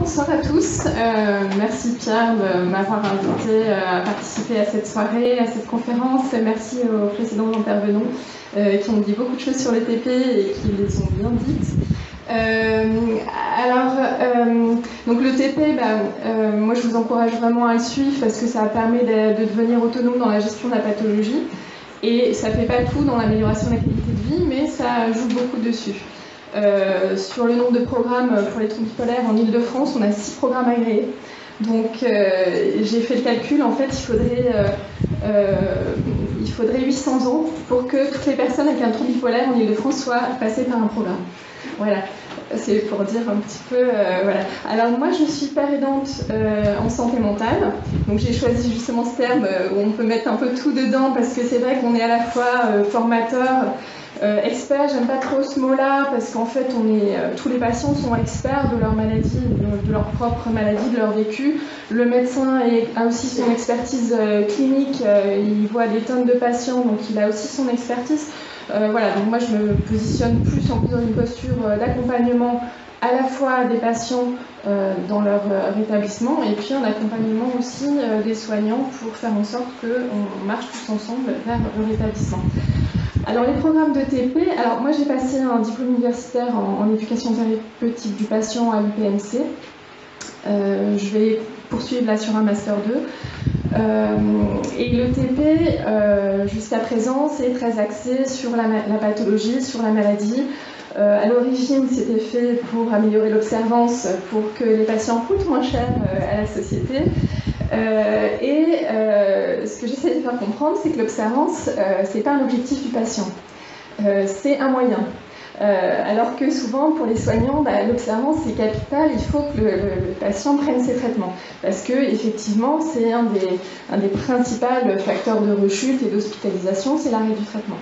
bonsoir à tous. Merci Pierre de m'avoir invité à participer à cette soirée, à cette conférence. Merci aux précédents intervenants qui ont dit beaucoup de choses sur le TP et qui les ont bien dites. Donc le TP, moi je vous encourage vraiment à le suivre parce que ça permet de devenir autonome dans la gestion de la pathologie. Et ça ne fait pas tout dans l'amélioration de la qualité de vie, mais ça joue beaucoup dessus. Sur le nombre de programmes pour les troubles bipolaires en Ile-de-France, on a 6 programmes agréés. Donc j'ai fait le calcul, en fait il faudrait 800 ans pour que toutes les personnes avec un trouble bipolaire en Ile-de-France soient passées par un programme. Voilà, c'est pour dire un petit peu... voilà. Alors moi je suis père aidante en santé mentale, donc j'ai choisi justement ce terme où on peut mettre un peu tout dedans parce que c'est vrai qu'on est à la fois formateur, expert, j'aime pas trop ce mot-là parce qu'en fait tous les patients sont experts de leur maladie, de leur propre maladie, de leur vécu. Le médecin a aussi son expertise clinique, il voit des tonnes de patients, donc il a aussi son expertise. Voilà, donc moi je me positionne plus en plus dans une posture d'accompagnement à la fois des patients dans leur rétablissement et puis un accompagnement aussi des soignants pour faire en sorte qu'on marche tous ensemble vers le rétablissement. Alors les programmes de TP, alors moi j'ai passé un diplôme universitaire en éducation thérapeutique du patient à l'UPMC. Je vais poursuivre là sur un Master 2. Et le TP, jusqu'à présent, c'est très axé sur la pathologie, sur la maladie. À l'origine, c'était fait pour améliorer l'observance, pour que les patients coûtent moins cher à la société. Ce que j'essaie de faire comprendre, c'est que l'observance, c'est pas un objectif du patient, c'est un moyen. Alors que souvent, pour les soignants, l'observance c'est capital, il faut que le patient prenne ses traitements. Parce que, effectivement, c'est un des principaux facteurs de rechute et d'hospitalisation, c'est l'arrêt du traitement.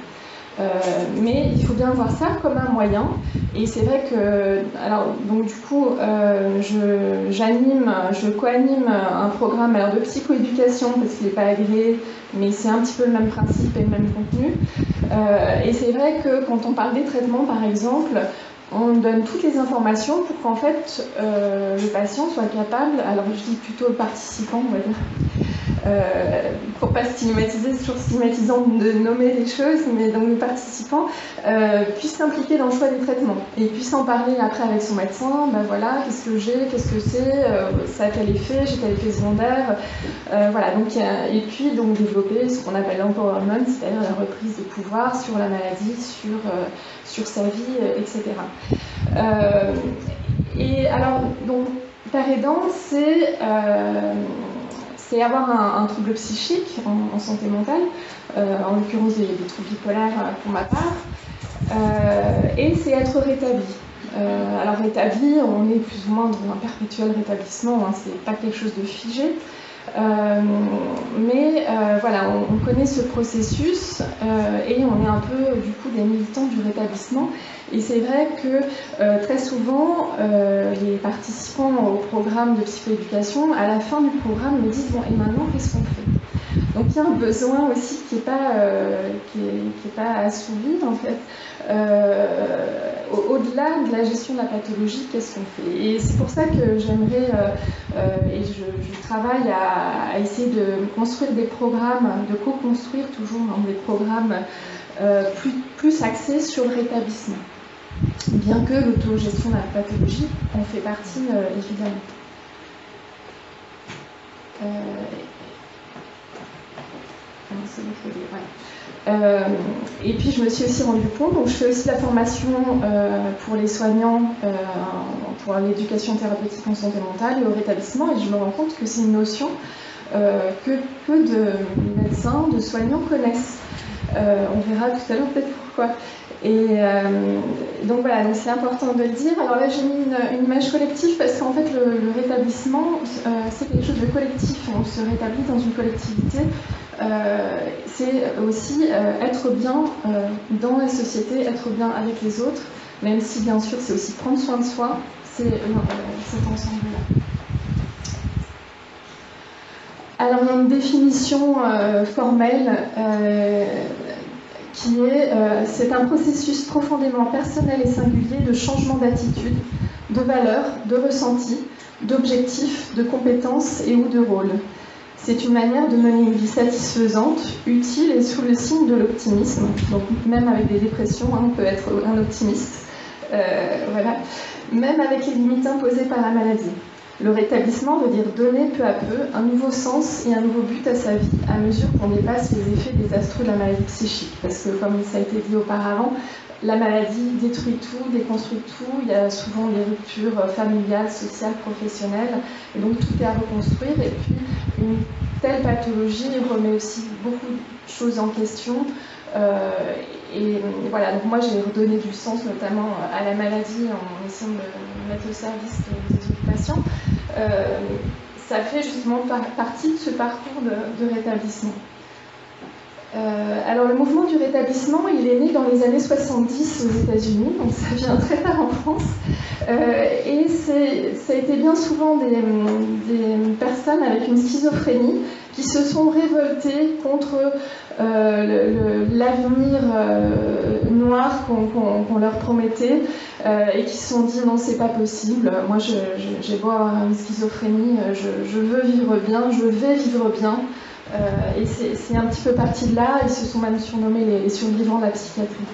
Mais il faut bien voir ça comme un moyen. Et c'est vrai que, alors, donc du coup, je co-anime un programme de psychoéducation parce qu'il n'est pas agréé, mais c'est un petit peu le même principe et le même contenu. Et c'est vrai que quand on parle des traitements, par exemple, on donne toutes les informations pour qu'en fait le patient soit capable, alors je dis plutôt le participant, on va dire, pour pas stigmatiser, c'est toujours stigmatisant de nommer les choses, mais donc le participant puisse s'impliquer dans le choix des traitements et puisse en parler après avec son médecin, voilà, qu'est-ce que j'ai, qu'est-ce que c'est, ça a tel effet, j'ai tel effet secondaire, voilà, donc, et puis donc développer ce qu'on appelle l'empowerment, c'est-à-dire la reprise de pouvoir sur la maladie, sur sa vie, etc. Et alors, donc, père aidant, c'est avoir un trouble psychique en santé mentale, en l'occurrence des troubles bipolaires pour ma part, et c'est être rétabli. Alors rétabli, on est plus ou moins dans un perpétuel rétablissement, hein, c'est pas quelque chose de figé. Voilà, on connaît ce processus et on est un peu du coup des militants du rétablissement. Et c'est vrai que très souvent, les participants au programme de psychoéducation, à la fin du programme, me disent bon, et maintenant, qu'est-ce qu'on fait? Donc il y a un besoin aussi qui n'est pas assouvi en fait. Au-delà de la gestion de la pathologie, qu'est-ce qu'on fait? Et c'est pour ça que j'aimerais, et je travaille à essayer de construire des programmes, de co-construire toujours des programmes plus axés sur le rétablissement. Bien que l'autogestion de la pathologie en fait partie, évidemment. Et puis je me suis aussi rendu compte, donc je fais aussi la formation pour les soignants pour l'éducation thérapeutique en santé mentale et au rétablissement, et je me rends compte que c'est une notion que peu de médecins, de soignants connaissent. On verra tout à l'heure peut-être pourquoi. Et donc voilà, donc c'est important de le dire. Alors là j'ai mis une image collective parce qu'en fait le rétablissement c'est quelque chose de collectif, on se rétablit dans une collectivité. C'est aussi être bien dans la société, être bien avec les autres, même si bien sûr c'est aussi prendre soin de soi, c'est cet ensemble-là. Alors il y a une définition formelle qui est c'est un processus profondément personnel et singulier de changement d'attitude, de valeur, de ressenti, d'objectifs, de compétences et ou de rôles. C'est une manière de mener une vie satisfaisante, utile et sous le signe de l'optimisme. Donc même avec des dépressions, on peut être un optimiste. Voilà. Même avec les limites imposées par la maladie. Le rétablissement veut dire donner peu à peu un nouveau sens et un nouveau but à sa vie, à mesure qu'on dépasse les effets désastreux de la maladie psychique. Parce que, comme ça a été dit auparavant, la maladie détruit tout, déconstruit tout. Il y a souvent des ruptures familiales, sociales, professionnelles. Et donc tout est à reconstruire. Et puis une telle pathologie remet aussi beaucoup de choses en question. Et voilà, donc moi j'ai redonné du sens notamment à la maladie en essayant de mettre au service des autres patients. Ça fait justement partie de ce parcours de rétablissement. Alors le mouvement du rétablissement, il est né dans les années 70 aux États-Unis, donc ça vient très tard en France. Et ça a été bien souvent des personnes avec une schizophrénie qui se sont révoltées contre l'avenir noir qu'on leur promettait et qui se sont dit non, c'est pas possible, moi j'ai beau avoir une schizophrénie, je veux vivre bien, je vais vivre bien. Et c'est un petit peu parti de là, ils se sont même surnommés les survivants de la psychiatrie.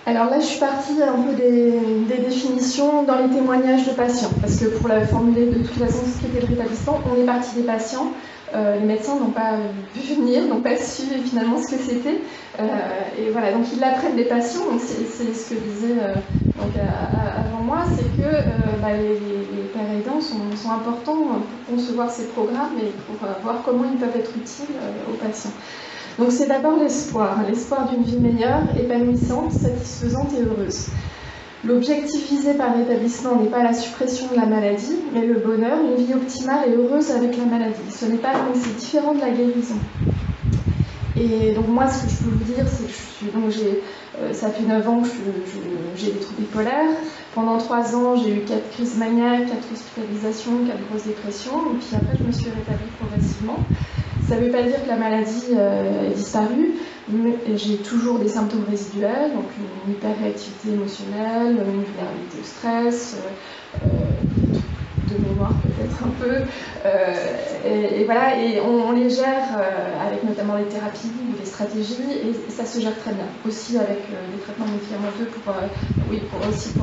Alors là, je suis partie un peu des définitions dans les témoignages de patients, parce que pour la formuler de toute façon ce qu'était le rétablissement, on est parti des patients. Les médecins n'ont pas vu venir, n'ont pas su finalement ce que c'était. Et voilà, donc ils l'apprennent des patients, donc c'est ce que disait avant moi, c'est que les pères aidants sont importants pour concevoir ces programmes et pour voir comment ils peuvent être utiles aux patients. Donc c'est d'abord l'espoir d'une vie meilleure, épanouissante, satisfaisante et heureuse. L'objectif visé par l'établissement n'est pas la suppression de la maladie, mais le bonheur, une vie optimale et heureuse avec la maladie. Ce n'est pas, donc c'est différent de la guérison. Et donc moi, ce que je peux vous dire, c'est que ça fait 9 ans que j'ai des troubles bipolaires. Pendant 3 ans, j'ai eu 4 crises maniaques, 4 hospitalisations, 4 grosses dépressions. Et puis après, je me suis rétablie progressivement. Ça ne veut pas dire que la maladie est disparue, mais j'ai toujours des symptômes résiduels, donc une hyperréactivité émotionnelle, une vulnérabilité au stress, de mémoire peut-être un peu, et voilà, et on les gère avec notamment des thérapies ou des stratégies, et ça se gère très bien. Aussi avec des traitements médicamenteux pour ça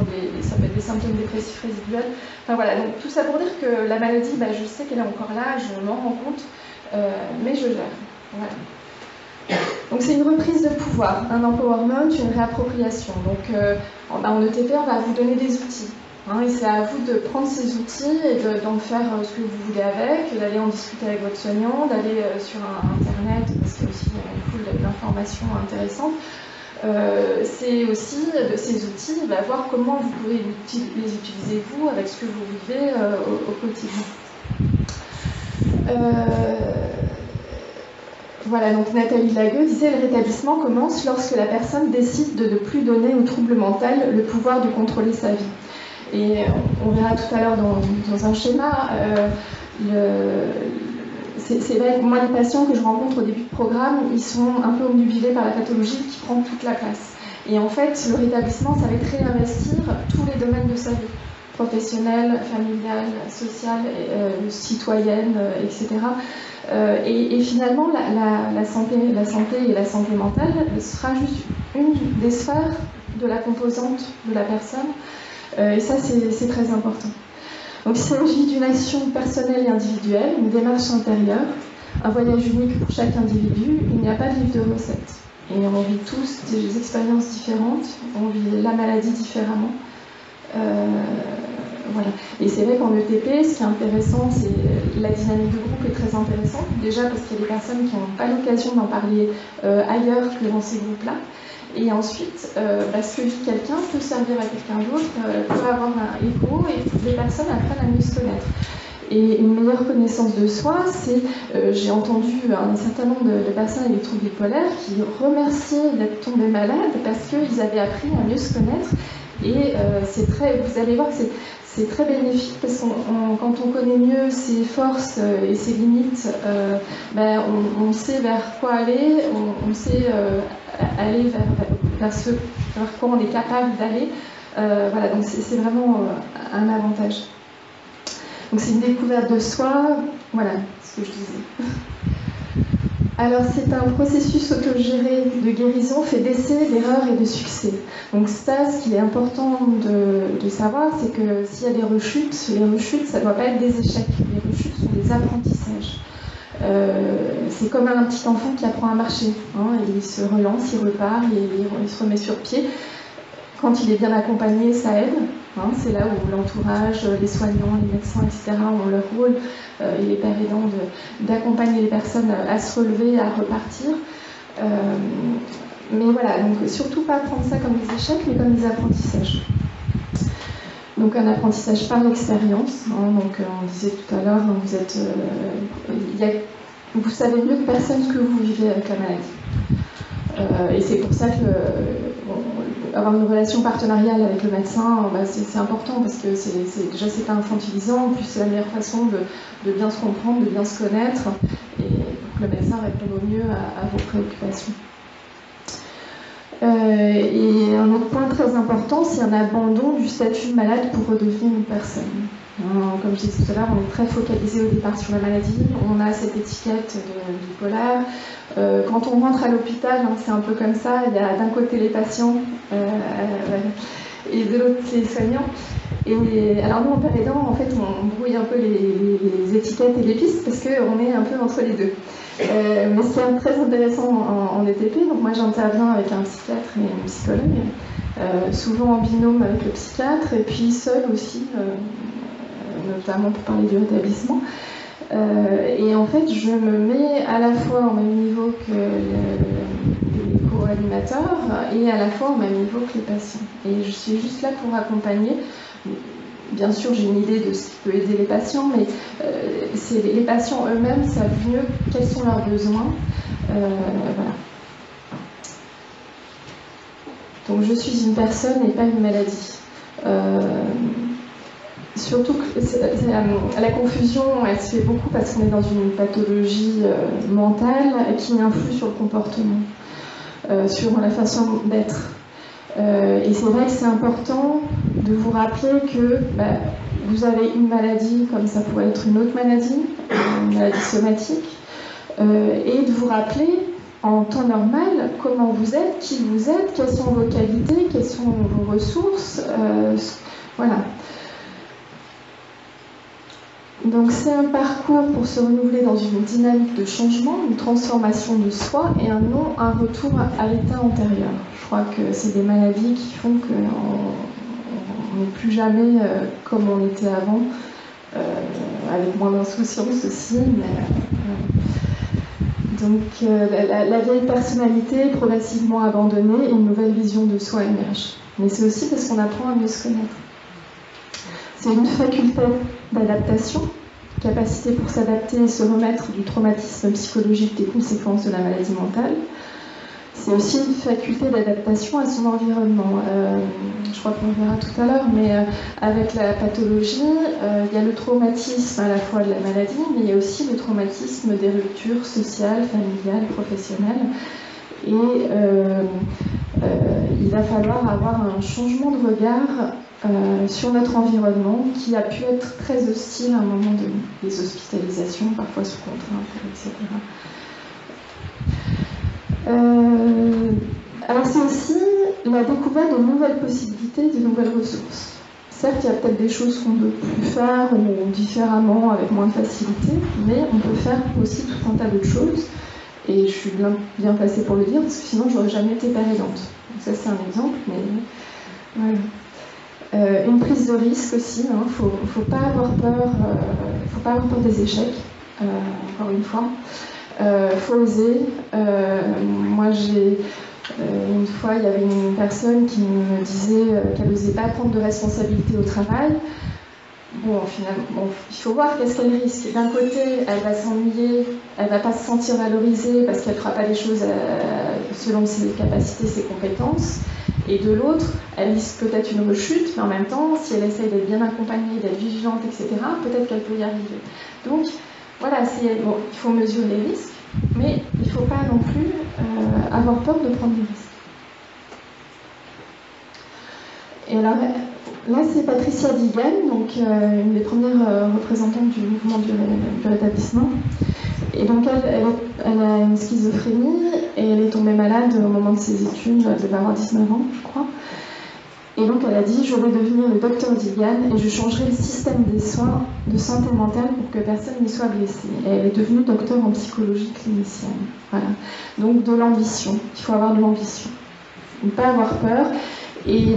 peut être des symptômes dépressifs résiduels. Enfin voilà, donc tout ça pour dire que la maladie, je sais qu'elle est encore là, je m'en rends compte. Mais je gère. Voilà. Donc c'est une reprise de pouvoir, un empowerment, une réappropriation. Donc en ETP, on va vous donner des outils. Et c'est à vous de prendre ces outils et d'en faire ce que vous voulez avec, d'aller en discuter avec votre soignant, d'aller sur Internet, parce qu'il y a aussi une foule d'informations intéressantes. C'est aussi de ces outils, voir comment vous pourrez les utiliser vous avec ce que vous vivez au quotidien. Voilà, donc Nathalie Lagueux disait le rétablissement commence lorsque la personne décide de ne plus donner au trouble mental le pouvoir de contrôler sa vie. Et on verra tout à l'heure dans un schéma, c'est vrai que moi les patients que je rencontre au début de programme, ils sont un peu omnubilés par la pathologie qui prend toute la place. Et en fait, le rétablissement, ça va être réinvestir tous les domaines de sa vie. Professionnelle, familiale, sociale, citoyenne, etc. Et finalement, la santé et la santé mentale sera juste une des sphères de la composante de la personne. Et ça, c'est très important. Donc, il s'agit d'une action personnelle et individuelle, une démarche intérieure, un voyage unique pour chaque individu. Il n'y a pas de livre de recettes. Et on vit tous des expériences différentes, on vit la maladie différemment. Voilà. Et c'est vrai qu'en ETP, ce qui est intéressant, c'est la dynamique de groupe est très intéressante. Déjà parce qu'il y a des personnes qui n'ont pas l'occasion d'en parler ailleurs que dans ces groupes-là. Et ensuite, ce que vit quelqu'un peut servir à quelqu'un d'autre, peut avoir un écho, et les personnes apprennent à mieux se connaître. Et une meilleure connaissance de soi, c'est, j'ai entendu un certain nombre de personnes avec des troubles bipolaires qui remerciaient d'être tombés malades parce qu'ils avaient appris à mieux se connaître. Et vous allez voir que c'est très bénéfique parce que quand on connaît mieux ses forces et ses limites, on sait vers quoi aller, on sait aller vers quoi on est capable d'aller. Voilà, donc c'est vraiment un avantage. Donc c'est une découverte de soi, voilà ce que je disais. Alors c'est un processus autogéré de guérison fait d'essais, d'erreurs et de succès. Donc ça, ce qui est important de savoir, c'est que s'il y a des rechutes, les rechutes, ça ne doit pas être des échecs. Les rechutes sont des apprentissages. C'est comme un petit enfant qui apprend à marcher. Hein, il se relance, il repart, il se remet sur pied. Quand il est bien accompagné, ça aide. Hein, c'est là où l'entourage, les soignants, les médecins, etc. ont leur rôle, et les pères aidants, d'accompagner les personnes à se relever, à repartir. Mais voilà, donc surtout pas prendre ça comme des échecs, mais comme des apprentissages. Donc un apprentissage par l'expérience. Hein, donc on disait tout à l'heure, vous savez mieux que personne ce que vous vivez avec la maladie. Et c'est pour ça que avoir une relation partenariale avec le médecin, c'est important parce que déjà c'est pas infantilisant, en plus c'est la meilleure façon de bien se comprendre, de bien se connaître et que le médecin réponde au mieux à vos préoccupations. Et un autre point très important, c'est un abandon du statut de malade pour redevenir une personne. Comme je disais tout à l'heure, on est très focalisé au départ sur la maladie, on a cette étiquette de bipolaire. Quand on rentre à l'hôpital, c'est un peu comme ça, il y a d'un côté les patients et de l'autre les soignants. Et alors nous, en père aidant, en fait, on brouille un peu les étiquettes et les pistes parce qu'on est un peu entre les deux. Mais ce qui est très intéressant en ETP, donc moi j'interviens avec un psychiatre et une psychologue, souvent en binôme avec le psychiatre, et puis seul aussi, notamment pour parler du rétablissement. Et en fait, je me mets à la fois au même niveau que les co-animateurs et à la fois au même niveau que les patients. Et je suis juste là pour accompagner. Bien sûr, j'ai une idée de ce qui peut aider les patients, mais les patients eux-mêmes savent mieux quels sont leurs besoins. Voilà. Donc, je suis une personne et pas une maladie. Surtout que la confusion, elle se fait beaucoup parce qu'on est dans une pathologie mentale qui influe sur le comportement, sur la façon d'être. Et c'est vrai que c'est important de vous rappeler que vous avez une maladie comme ça pourrait être une autre maladie, une maladie somatique, et de vous rappeler en temps normal comment vous êtes, qui vous êtes, quelles sont vos qualités, quelles sont vos ressources, voilà. Donc c'est un parcours pour se renouveler dans une dynamique de changement, une transformation de soi et un retour à l'état antérieur. Je crois que c'est des maladies qui font qu'on n'est plus jamais comme on était avant, avec moins d'insouciance aussi. Donc la vieille personnalité est progressivement abandonnée et une nouvelle vision de soi émerge. Mais c'est aussi parce qu'on apprend à mieux se connaître. C'est une faculté d'adaptation, capacité pour s'adapter et se remettre du traumatisme psychologique des conséquences de la maladie mentale. C'est aussi une faculté d'adaptation à son environnement. Je crois qu'on verra tout à l'heure, mais avec la pathologie, il y a le traumatisme à la fois de la maladie, mais il y a aussi le traumatisme des ruptures sociales, familiales, professionnelles. Et il va falloir avoir un changement de regard sur notre environnement qui a pu être très hostile à un moment donné. Les hospitalisations, parfois sous contrainte, etc. Alors c'est aussi la découverte de nouvelles possibilités, de nouvelles ressources. Certes, il y a peut-être des choses qu'on ne peut plus faire ou différemment, avec moins de facilité, mais on peut faire aussi tout un tas d'autres choses. Et je suis bien placée pour le dire, parce que sinon, je n'aurais jamais été père aidante. Donc ça, c'est un exemple, mais voilà. Une prise de risque aussi, hein. Faut pas avoir peur, faut pas avoir peur des échecs, encore une fois. Faut oser. Moi, une fois, il y avait une personne qui me disait qu'elle n'osait pas prendre de responsabilité au travail. Bon, finalement, il faut voir qu'est-ce qu'elle risque. D'un côté, elle va s'ennuyer, elle va pas se sentir valorisée parce qu'elle fera pas les choses selon ses capacités, ses compétences. Et de l'autre, elle risque peut-être une rechute, mais en même temps, si elle essaye d'être bien accompagnée, d'être vigilante, etc., peut-être qu'elle peut y arriver. Donc, voilà, bon, il faut mesurer les risques, mais il ne faut pas non plus avoir peur de prendre des risques. Et alors, là, c'est Patricia Digan, donc une des premières représentantes du mouvement du rétablissement. Et donc, elle a une schizophrénie et elle est tombée malade au moment de ses études. Elle devait avoir 19 ans, je crois. Et donc, elle a dit « Je vais devenir le docteur Digan et je changerai le système des soins de santé mentale pour que personne n'y soit blessé. » Et elle est devenue docteur en psychologie clinicienne. Voilà. Donc, de l'ambition. Il faut avoir de l'ambition. Ne pas avoir peur. Et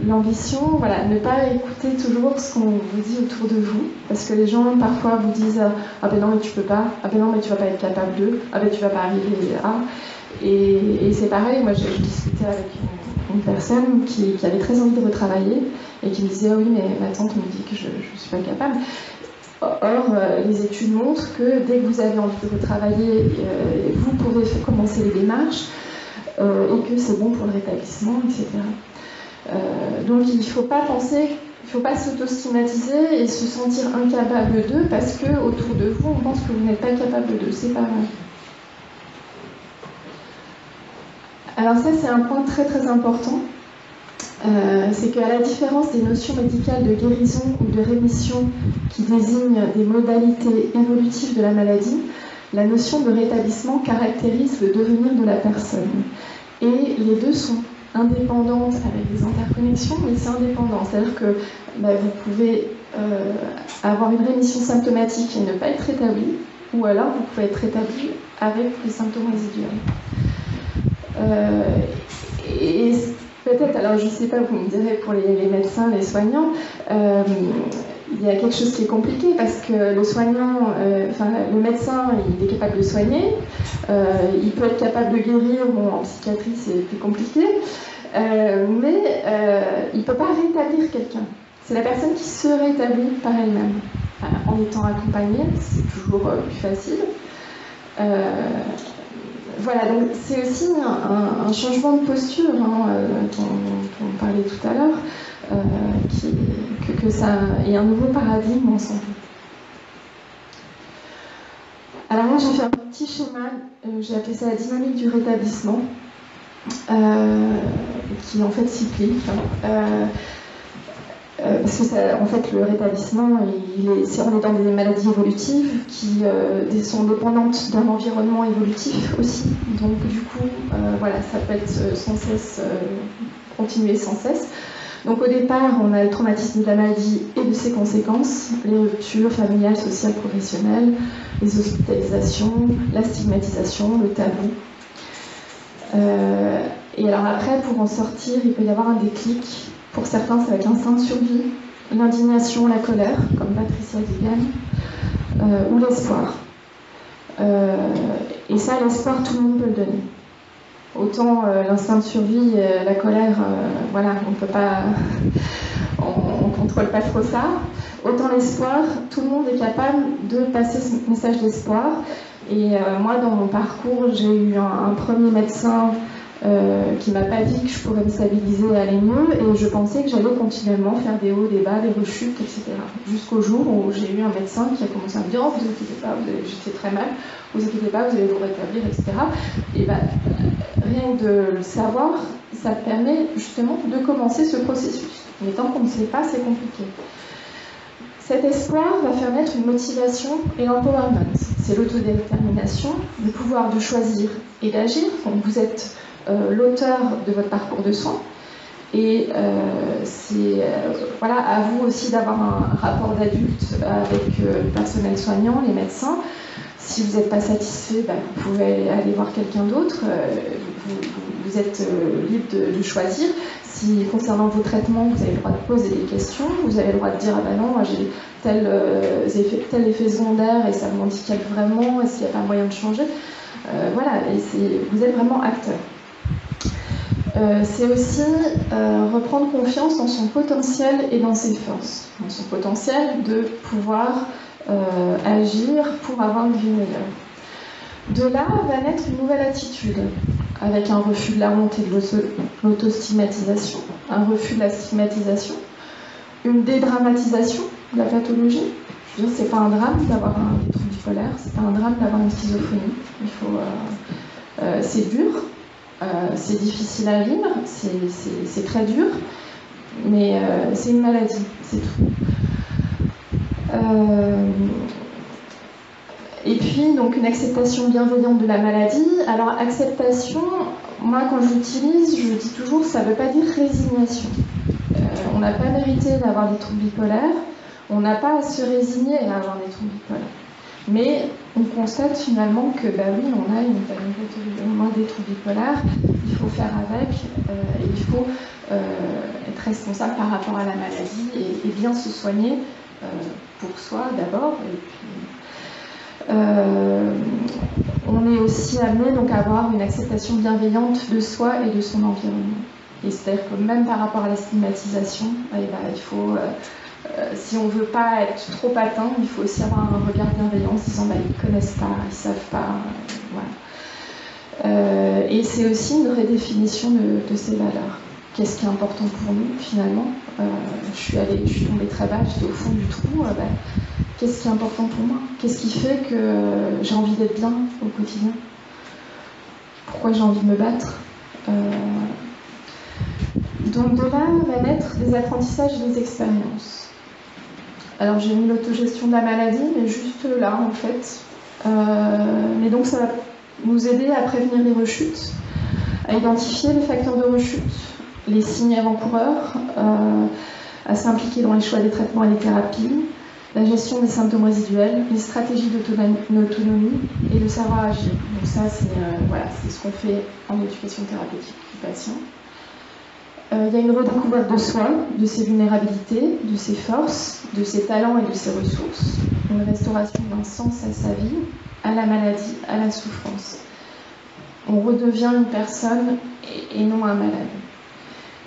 l'ambition, voilà, ne pas écouter toujours ce qu'on vous dit autour de vous, parce que les gens parfois vous disent « Ah ben non mais tu peux pas, ah ben non mais tu vas pas être capable de, ah ben tu vas pas arriver à... » Et c'est pareil, moi j'ai discuté avec une personne qui avait très envie de retravailler et qui me disait « Ah oui mais ma tante me dit que je suis pas capable ». Or, les études montrent que dès que vous avez envie de retravailler, vous pouvez commencer les démarches, et que c'est bon pour le rétablissement, etc. Donc il ne faut pas penser, il ne faut pas s'auto-stigmatiser et se sentir incapable d'eux parce que autour de vous on pense que vous n'êtes pas capable d'eux, c'est pas vrai. Alors ça c'est un point très très important, c'est qu'à la différence des notions médicales de guérison ou de rémission qui désignent des modalités évolutives de la maladie, la notion de rétablissement caractérise le devenir de la personne. Et les deux sont indépendantes avec des interconnexions, mais c'est indépendant. C'est-à-dire que vous pouvez avoir une rémission symptomatique et ne pas être rétabli, ou alors vous pouvez être rétabli avec les symptômes résiduels. Et peut-être, alors je ne sais pas, vous me direz pour les médecins, les soignants, il y a quelque chose qui est compliqué parce que le soignant, le médecin, il est capable de soigner, il peut être capable de guérir, bon en psychiatrie c'est plus compliqué, mais il ne peut pas rétablir quelqu'un. C'est la personne qui se rétablit par elle-même. En étant accompagnée, c'est toujours plus facile. Voilà, donc c'est aussi un changement de posture dont on parlait tout à l'heure. Que ça ait un nouveau paradigme en santé. Alors moi j'ai fait un petit schéma, j'ai appelé ça la dynamique du rétablissement, qui est en fait cyclique. Parce que ça, en fait le rétablissement, on est dans des maladies évolutives qui sont dépendantes d'un environnement évolutif aussi. Donc du coup, voilà, ça peut être sans cesse, continuer sans cesse. Donc au départ, on a le traumatisme de la maladie et de ses conséquences, les ruptures familiales, sociales, professionnelles, les hospitalisations, la stigmatisation, le tabou. Et alors après, pour en sortir, il peut y avoir un déclic. Pour certains, c'est avec l'instinct de survie, l'indignation, la colère, comme Patricia Digan, ou l'espoir. Et ça, l'espoir, tout le monde peut le donner. Autant l'instinct de survie, la colère, voilà, on peut pas, on contrôle pas trop ça. Autant l'espoir, tout le monde est capable de passer ce message d'espoir. Et moi, dans mon parcours, j'ai eu un premier médecin qui m'a pas dit que je pourrais me stabiliser et aller mieux, et je pensais que j'allais continuellement faire des hauts, des bas, des rechutes, etc. Jusqu'au jour où j'ai eu un médecin qui a commencé à me dire « Oh, vous inquiétez pas, j'étais très mal, vous inquiétez pas, vous allez vous rétablir, etc. » Et rien que de le savoir, ça permet justement de commencer ce processus. Mais tant qu'on ne sait pas, c'est compliqué. Cet espoir va faire naître une motivation et l'empowerment. C'est l'autodétermination, le pouvoir de choisir et d'agir. Donc vous êtes l'auteur de votre parcours de soins. Et c'est voilà, à vous aussi d'avoir un rapport d'adulte avec le personnel soignant, les médecins. Si vous n'êtes pas satisfait, vous pouvez aller voir quelqu'un d'autre. Vous êtes libre de choisir. Si concernant vos traitements, vous avez le droit de poser des questions, vous avez le droit de dire « Ah ben non, moi j'ai tel effet secondaire et ça m'handicape vraiment, est-ce qu'il n'y a pas moyen de changer ?» Voilà, et vous êtes vraiment acteur. C'est aussi reprendre confiance dans son potentiel et dans ses forces. Dans son potentiel de pouvoir agir pour avoir une vie meilleure. De là va naître une nouvelle attitude, avec un refus de la honte et de l'autostigmatisation, un refus de la stigmatisation, une dédramatisation de la pathologie. Je veux dire, c'est pas un drame d'avoir des troubles bipolaires, c'est pas un drame d'avoir une schizophrénie. C'est dur, c'est difficile à vivre, c'est très dur, mais c'est une maladie, c'est tout. Et puis, donc, une acceptation bienveillante de la maladie. Alors, acceptation, moi, quand je l'utilise, je dis toujours, ça ne veut pas dire résignation. On n'a pas mérité d'avoir des troubles bipolaires, on n'a pas à se résigner à avoir des troubles bipolaires. Mais on constate finalement que, bah oui, on a des troubles bipolaires, il faut faire avec, et il faut être responsable par rapport à la maladie et bien se soigner pour soi d'abord. Et puis, on est aussi amené donc, à avoir une acceptation bienveillante de soi et de son environnement. Et c'est-à-dire que même par rapport à la stigmatisation, eh ben, il faut, si on ne veut pas être trop atteint, il faut aussi avoir un regard bienveillant en se disant bah, ils ne connaissent pas, ils ne savent pas. Voilà. Et c'est aussi une redéfinition de ces valeurs. Qu'est-ce qui est important pour nous finalement? Je suis tombée très bas, j'étais au fond du trou. Qu'est-ce qui est important pour moi? Qu'est-ce qui fait que j'ai envie d'être bien au quotidien? Pourquoi j'ai envie de me battre? Donc de là va naître des apprentissages et des expériences. Alors j'ai mis l'autogestion de la maladie, mais juste là en fait. Mais donc ça va nous aider à prévenir les rechutes, à identifier les facteurs de rechute, les signes avant-coureurs, à s'impliquer dans les choix des traitements et des thérapies, la gestion des symptômes résiduels, les stratégies d'autonomie et le savoir agir. Donc ça c'est ce qu'on fait en éducation thérapeutique du patient. Il y a une redécouverte de soi, de ses vulnérabilités, de ses forces, de ses talents et de ses ressources. Une restauration d'un sens à sa vie, à la maladie, à la souffrance. On redevient une personne et non un malade.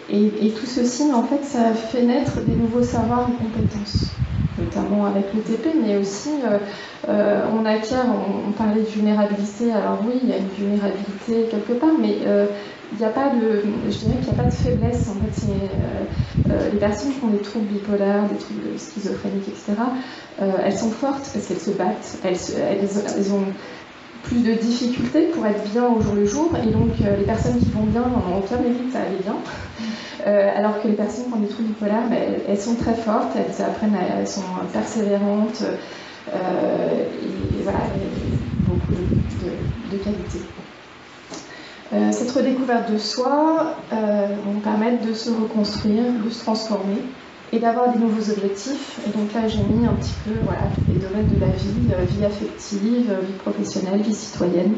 Et tout ceci, en fait, ça fait naître des nouveaux savoirs et compétences, notamment avec le TP, mais aussi on acquiert, on parlait de vulnérabilité, alors oui, il y a une vulnérabilité quelque part, mais je dirais qu'il n'y a pas de faiblesse. En fait, les personnes qui ont des troubles bipolaires, des troubles schizophréniques, etc., elles sont fortes parce qu'elles se battent, elles ont plus de difficultés pour être bien au jour le jour, et donc les personnes qui vont bien n'en ont aucun mérite à aller bien, alors que les personnes qui ont des troubles bipolaires, elles sont très fortes, elles sont persévérantes, et voilà, beaucoup de qualités. Cette redécouverte de soi va permettre de se reconstruire, de se transformer et d'avoir des nouveaux objectifs. Et donc là, j'ai mis un petit peu tous les domaines de la vie affective, vie professionnelle, vie citoyenne,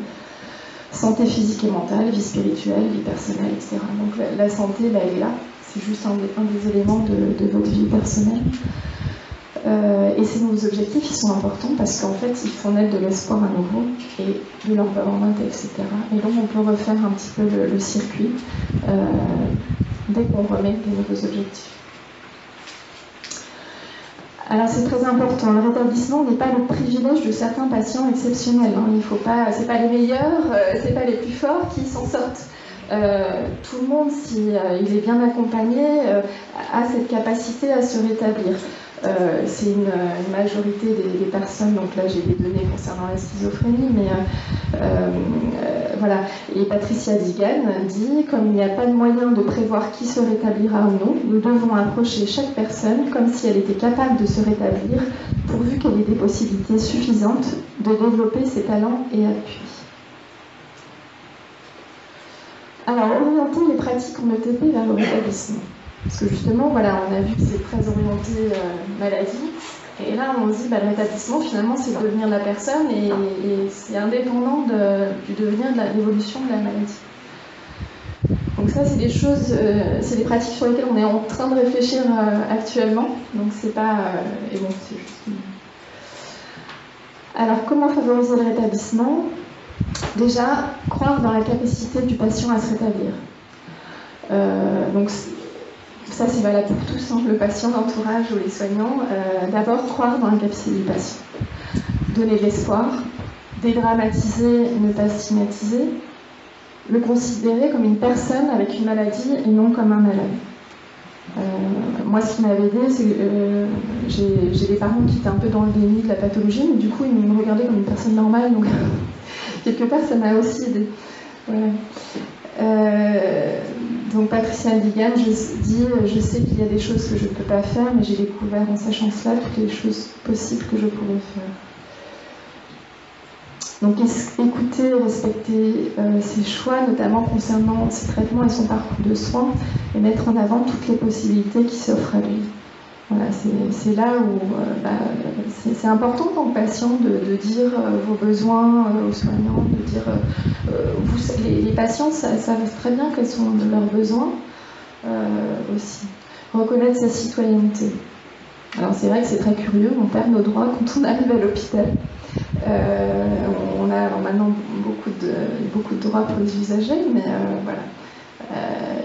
santé physique et mentale, vie spirituelle, vie personnelle, etc. Donc la santé, elle est là. C'est juste un des éléments de votre vie personnelle. Et ces nouveaux objectifs, ils sont importants parce qu'en fait, ils font naître de l'espoir à nouveau et de l'empowerment, etc. Et donc, on peut refaire un petit peu le circuit dès qu'on remet des nouveaux objectifs. Alors, c'est très important. Le rétablissement n'est pas le privilège de certains patients exceptionnels. Hein. C'est pas les meilleurs, c'est pas les plus forts qui s'en sortent. Tout le monde, s'il est bien accompagné, a cette capacité à se rétablir. C'est une majorité des personnes, donc là j'ai des données concernant la schizophrénie, mais voilà. Et Patricia Digan dit, comme il n'y a pas de moyen de prévoir qui se rétablira ou non, nous devons approcher chaque personne comme si elle était capable de se rétablir, pourvu qu'elle ait des possibilités suffisantes de développer ses talents et appuis. Alors, orienter les pratiques en ETP vers le rétablissement. Parce que justement, voilà, on a vu que c'est très orienté maladie. Et là, on se dit, le rétablissement, finalement, c'est le devenir de la personne et c'est indépendant du devenir de l'évolution de la maladie. Donc ça, c'est des choses, c'est des pratiques sur lesquelles on est en train de réfléchir actuellement. Donc c'est pas... et bon, c'est juste... Alors, comment favoriser le rétablissement? Déjà, croire dans la capacité du patient à se rétablir. Donc ça, c'est valable pour tous, hein, le patient, l'entourage ou les soignants. D'abord, croire dans la capacité du patient. Donner de l'espoir, dédramatiser, ne pas stigmatiser, le considérer comme une personne avec une maladie et non comme un malade. Moi, ce qui m'avait aidé, c'est que j'ai des parents qui étaient un peu dans le déni de la pathologie, mais du coup, ils me regardaient comme une personne normale, donc quelque part, ça m'a aussi aidé. Voilà. Donc Patricia Digan dit « Je sais qu'il y a des choses que je ne peux pas faire, mais j'ai découvert en sachant cela toutes les choses possibles que je pourrais faire. » Donc écouter et respecter ses choix, notamment concernant ses traitements et son parcours de soins, et mettre en avant toutes les possibilités qui s'offrent à lui. Voilà, c'est là où c'est important en tant que patient de dire vos besoins aux soignants, de dire les patients savent très bien quels sont leurs besoins aussi. Reconnaître sa citoyenneté. Alors c'est vrai que c'est très curieux, on perd nos droits quand on arrive à l'hôpital. On a alors maintenant beaucoup de droits pour les usagers, mais voilà.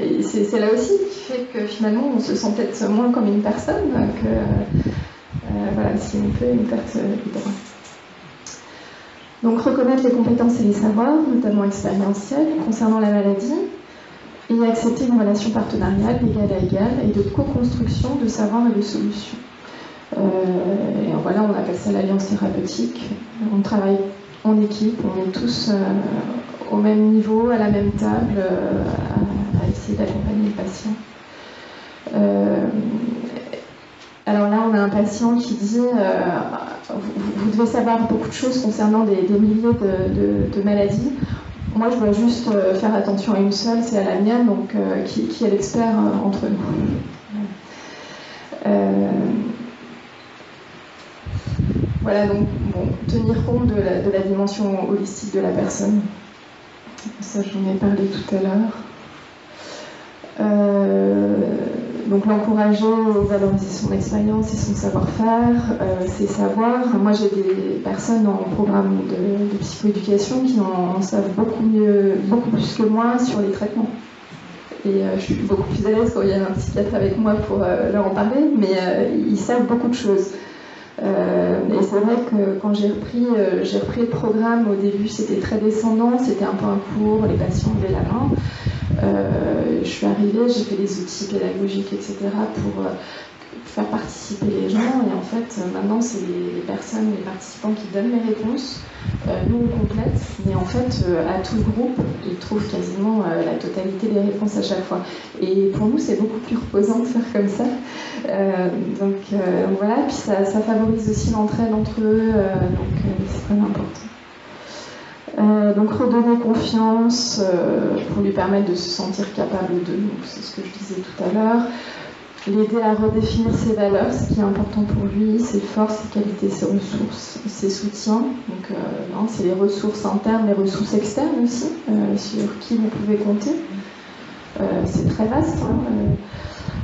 Et c'est là aussi qui fait que finalement on se sent peut-être moins comme une personne, que voilà, c'est un peu une perte de droit. Donc reconnaître les compétences et les savoirs, notamment expérientiels, concernant la maladie, et accepter une relation partenariale d'égal à égal et de co-construction de savoirs et de solutions. Et voilà, on appelle ça l'alliance thérapeutique. On travaille en équipe, on est tous au même niveau, à la même table, à essayer d'accompagner le patient. Alors là, on a un patient qui dit vous devez savoir beaucoup de choses concernant des milliers de maladies. Moi, je dois juste faire attention à une seule, c'est à la mienne, donc qui est l'expert entre nous. Voilà, donc bon, tenir compte de la dimension holistique de la personne. Ça, j'en ai parlé tout à l'heure. Donc l'encourager, valoriser son expérience et son savoir-faire, ses savoirs. Moi, j'ai des personnes en programme de psychoéducation qui en savent beaucoup plus que moi sur les traitements. Et je suis beaucoup plus à l'aise quand il y a un psychiatre avec moi pour leur en parler, mais ils savent beaucoup de choses. Et c'est vrai que quand j'ai repris le programme, au début c'était très descendant, c'était un peu un cours, les patients levaient la main. Je suis arrivée, j'ai fait des outils pédagogiques, etc. pour faire participer les gens. Et en fait, maintenant, c'est les personnes, les participants qui donnent les réponses. Nous, on complète, mais en fait, à tout le groupe, ils trouvent quasiment la totalité des réponses à chaque fois. Et pour nous, c'est beaucoup plus reposant de faire comme ça. Donc voilà, puis ça favorise aussi l'entraide entre eux, donc c'est très important. Donc redonner confiance pour lui permettre de se sentir capable de nous, c'est ce que je disais tout à l'heure. L'aider à redéfinir ses valeurs, ce qui est important pour lui, ses forces, ses qualités, ses ressources, ses soutiens. Donc c'est les ressources internes, les ressources externes aussi, sur qui vous pouvez compter. C'est très vaste.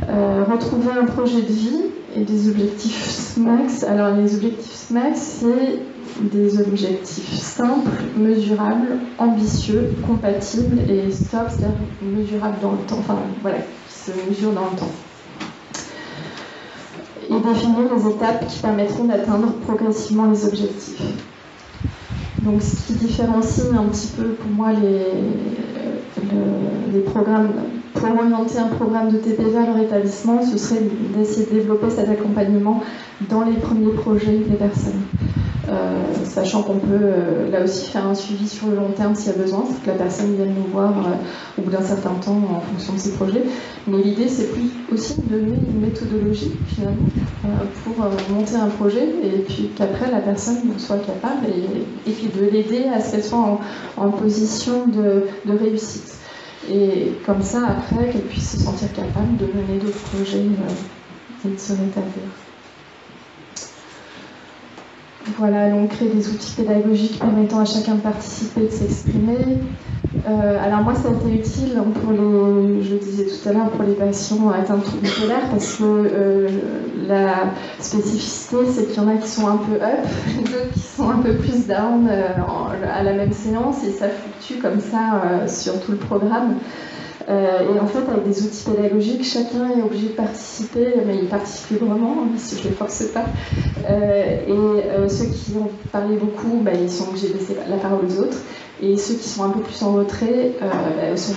Retrouver un projet de vie et des objectifs SMAX. Alors les objectifs SMAX, c'est des objectifs simples, mesurables, ambitieux, compatibles et stop, c'est-à-dire mesurables dans le temps. Enfin voilà, qui se mesurent dans le temps. Et définir les étapes qui permettront d'atteindre progressivement les objectifs. Donc ce qui différencie un petit peu pour moi les programmes, pour orienter un programme de TP vers leur établissement, ce serait d'essayer de développer cet accompagnement dans les premiers projets des personnes. Sachant qu'on peut là aussi faire un suivi sur le long terme s'il y a besoin, c'est que la personne vienne nous voir au bout d'un certain temps en fonction de ses projets. Mais l'idée, c'est plus aussi de donner une méthodologie finalement pour monter un projet et puis qu'après la personne soit capable et puis de l'aider à ce qu'elle soit en position de réussite. Et comme ça, après, qu'elle puisse se sentir capable de mener d'autres projets et de se rétablir. Voilà, donc créer des outils pédagogiques permettant à chacun de participer, de s'exprimer. Alors moi, ça a été utile pour je le disais tout à l'heure, pour les patients atteints de troubles bipolaires, parce que la spécificité, c'est qu'il y en a qui sont un peu up, d'autres qui sont un peu plus down à la même séance, et ça fluctue comme ça sur tout le programme. Et en fait, avec des outils pédagogiques, chacun est obligé de participer, mais il participe librement, si je ne les force pas. Ceux qui ont parlé beaucoup, ils sont obligés de laisser la parole aux autres. Et ceux qui sont un peu plus en retrait sont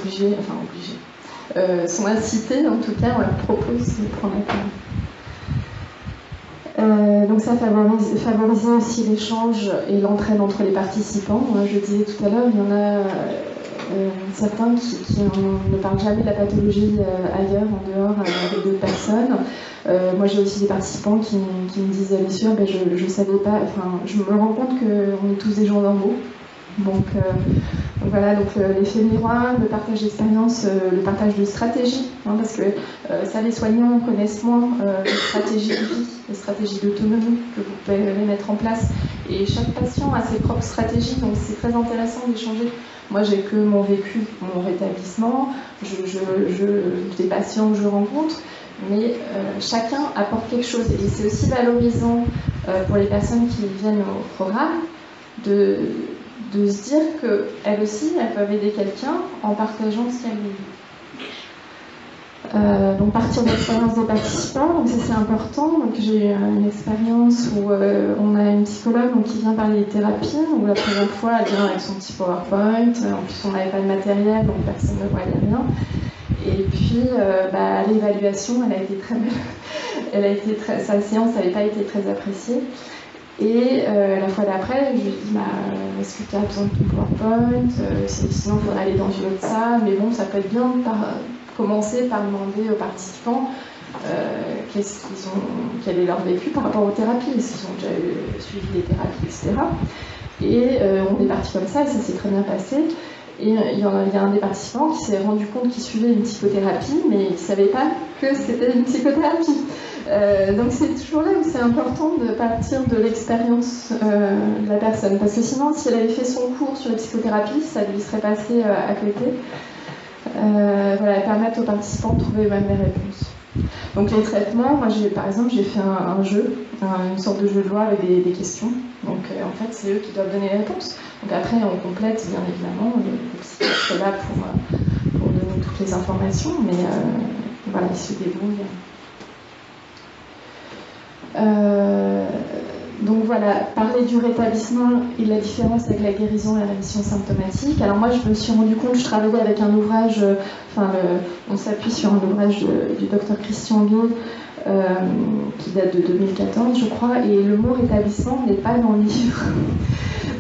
sont incités, en tout cas, on leur propose de prendre la parole. Donc ça favoriser aussi l'échange et l'entraide entre les participants. Je disais tout à l'heure, il y en a certains qui ne parlent jamais de la pathologie ailleurs, en dehors, avec d'autres personnes. Moi, j'ai aussi des participants qui me disent, bien sûr, je ne savais pas, enfin, je me rends compte qu'on est tous des gens normaux. Donc voilà, donc l'effet miroir, le partage d'expérience, le partage de stratégies, parce que ça, les soignants connaissent moins les stratégies de vie, les stratégies d'autonomie que vous pouvez les mettre en place. Et chaque patient a ses propres stratégies, donc c'est très intéressant d'échanger. Moi, j'ai que mon vécu, mon rétablissement, des patients que je rencontre, mais chacun apporte quelque chose. Et c'est aussi valorisant pour les personnes qui viennent au programme de se dire qu'elles aussi, elles peuvent aider quelqu'un en partageant ce qu'elles vivent. Donc partir de l'expérience des participants, donc ça c'est important. Donc j'ai eu une expérience où on a une psychologue qui vient parler des thérapies. Donc la première fois, elle vient avec son petit PowerPoint. En plus, on n'avait pas de matériel, donc personne ne voyait rien. Et puis, l'évaluation, elle a été très belle. Sa séance n'avait pas été très appréciée. Et la fois d'après, je lui ai dit, est-ce que tu as besoin de ton PowerPoint sinon, il faudrait aller dans une autre salle. Mais bon, ça peut être bien de commencer par demander aux participants quel est leur vécu par rapport aux thérapies. Est-ce qu'ils ont déjà suivi des thérapies, etc. Et on est parti comme ça, et ça s'est très bien passé. Et il y a un des participants qui s'est rendu compte qu'il suivait une psychothérapie, mais il ne savait pas que c'était une psychothérapie. Donc c'est toujours là où c'est important de partir de l'expérience de la personne. Parce que sinon, si elle avait fait son cours sur la psychothérapie, ça lui serait passé à côté. Voilà, permettre aux participants de trouver eux-mêmes les réponses. Donc les traitements, moi par exemple j'ai fait un jeu, une sorte de jeu de loi avec des questions. Donc en fait c'est eux qui doivent donner les réponses. Donc après on complète bien évidemment, le psychiatre est là pour donner toutes les informations, mais voilà, ils se débrouillent. Donc voilà, parler du rétablissement et de la différence avec la guérison et la rémission symptomatique. Alors moi je me suis rendu compte, je travaillais avec un ouvrage, on s'appuie sur un ouvrage du docteur Christian Gay qui date de 2014 je crois, et le mot rétablissement n'est pas dans le livre.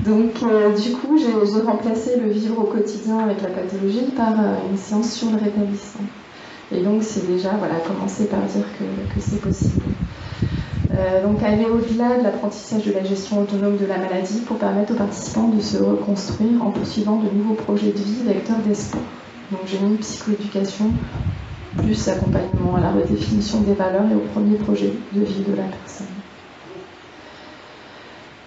Donc du coup j'ai remplacé le vivre au quotidien avec la pathologie par une séance sur le rétablissement. Et donc c'est déjà, voilà, commencer par dire que c'est possible. Donc aller au-delà de l'apprentissage de la gestion autonome de la maladie pour permettre aux participants de se reconstruire en poursuivant de nouveaux projets de vie vecteurs d'espoir. Donc j'ai mis psychoéducation plus accompagnement à la redéfinition des valeurs et au premier projet de vie de la personne.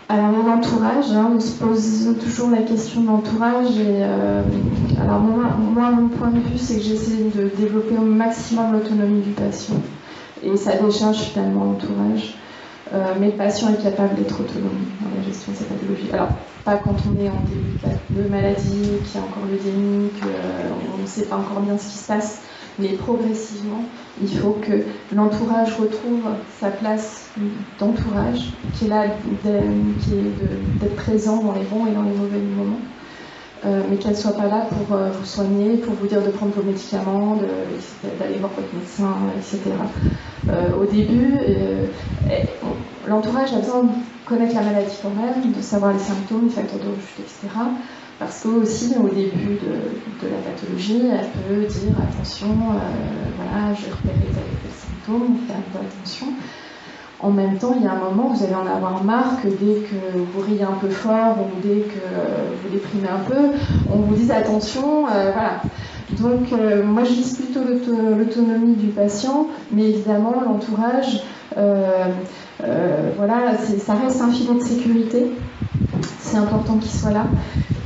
Alors l'entourage, on se pose toujours la question de l'entourage. Et alors moi, mon point de vue, c'est que j'essaie de développer au maximum l'autonomie du patient. Et ça décharge finalement l'entourage. Mais le patient est capable d'être autonome dans la gestion de sa pathologie. Alors, pas quand on est en début de maladie, qu'il y a encore le déni, qu'on ne sait pas encore bien ce qui se passe, mais progressivement, il faut que l'entourage retrouve sa place d'entourage, qui est là, d'être présent dans les bons et dans les mauvais moments. Mais qu'elle ne soit pas là pour vous soigner, pour vous dire de prendre vos médicaments, d'aller voir votre médecin, etc. Au début, l'entourage a besoin de connaître la maladie quand même, de savoir les symptômes, les facteurs de rechute, etc. Parce que aussi, au début de la pathologie, elle peut dire attention, voilà, j'ai repéré tel symptôme, faites un peu attention. En même temps, il y a un moment où vous allez en avoir marre que dès que vous riez un peu fort ou dès que vous déprimez un peu, on vous dise attention, voilà. Donc moi je vise plutôt l'autonomie du patient, mais évidemment l'entourage, voilà, ça reste un filet de sécurité, c'est important qu'il soit là,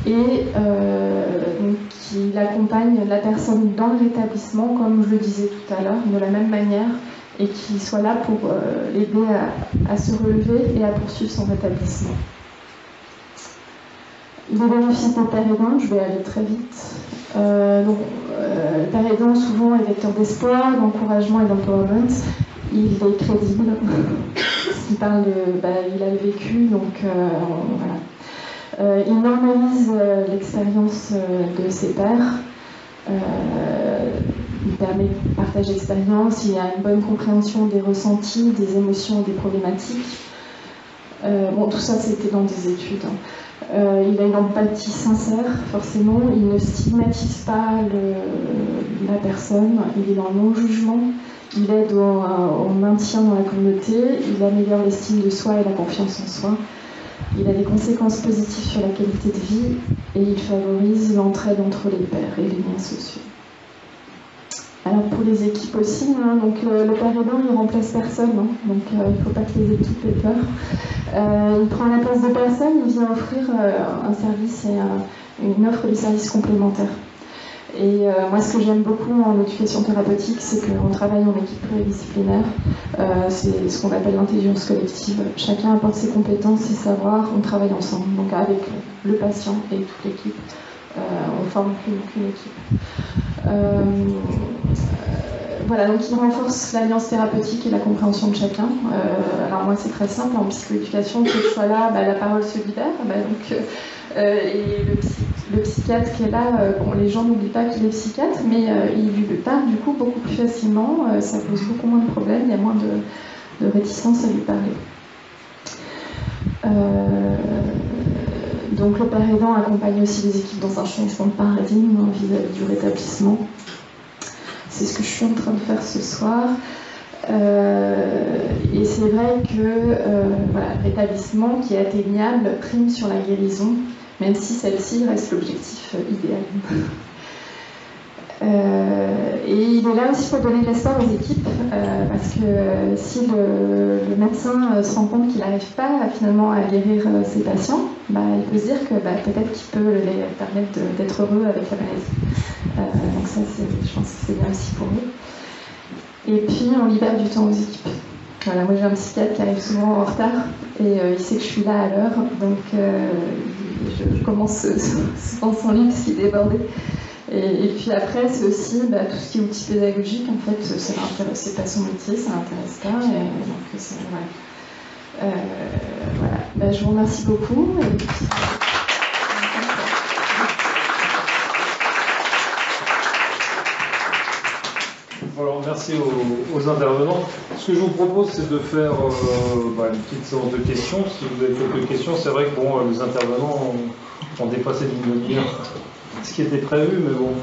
et qu'il accompagne la personne dans le rétablissement, comme je le disais tout à l'heure, de la même manière, et qu'il soit là pour l'aider à se relever et à poursuivre son rétablissement. Les bénéfices des pères aidants, je vais aller très vite. Le père aidant, souvent, est vecteur d'espoir, d'encouragement et d'empowerment. Il est crédible. Il parle il a le vécu, donc voilà. Il normalise l'expérience de ses pairs. Il permet de partager l'expérience, il y a une bonne compréhension des ressentis, des émotions, des problématiques. Tout ça c'était dans des études. Il a une empathie sincère, forcément. Il ne stigmatise pas la personne. Il est dans le non-jugement. Il aide au maintien dans la communauté. Il améliore l'estime de soi et la confiance en soi. Il a des conséquences positives sur la qualité de vie et il favorise l'entraide entre les pairs et les liens sociaux. Alors pour les équipes aussi, hein, donc le père aidant il remplace personne, hein, donc il ne faut pas que les équipes aient peur. Il prend la place de personne, il vient offrir un service et une offre de services complémentaires. Et moi ce que j'aime beaucoup en éducation thérapeutique, c'est qu'on travaille en équipe pluridisciplinaire, c'est ce qu'on appelle l'intelligence collective. Chacun apporte ses compétences, ses savoirs, on travaille ensemble, donc avec le patient et toute l'équipe. On forme qu'une équipe. Voilà, donc il renforce l'alliance thérapeutique et la compréhension de chacun. Alors moi c'est très simple, en psychoéducation, cette fois-là, la parole se libère. Et le psychiatre qui est là, bon, les gens n'oublient pas qu'il est psychiatre, mais il lui parle du coup beaucoup plus facilement, ça pose beaucoup moins de problèmes, il y a moins de réticence à lui parler. Donc le père aidant accompagne aussi les équipes dans un changement de paradigme vis-à-vis du rétablissement. C'est ce que je suis en train de faire ce soir. Et c'est vrai que le rétablissement qui est atteignable prime sur la guérison, même si celle-ci reste l'objectif idéal. Et il est là aussi pour donner de l'espoir aux équipes, parce que si le médecin se rend compte qu'il n'arrive pas finalement à guérir ses patients, il peut se dire que peut-être qu'il peut les permettre d'être heureux avec la maladie. Donc ça, je pense que c'est bien aussi pour eux. Et puis on libère du temps aux équipes. Voilà, moi j'ai un psychiatre qui arrive souvent en retard et il sait que je suis là à l'heure, donc je commence souvent son livre parce qu'il est débordé. Et puis après, c'est aussi tout ce qui est outils pédagogiques, en fait, ça l'intéresse pas son métier, ça l'intéresse pas. Et donc, c'est, voilà. Je vous remercie beaucoup. Et puis... Alors, merci aux intervenants. Ce que je vous propose, c'est de faire une petite séance de questions. Si vous avez quelques questions, c'est vrai que les intervenants ont dépassé d'une demi-heure ce qui était prévu, mais bon.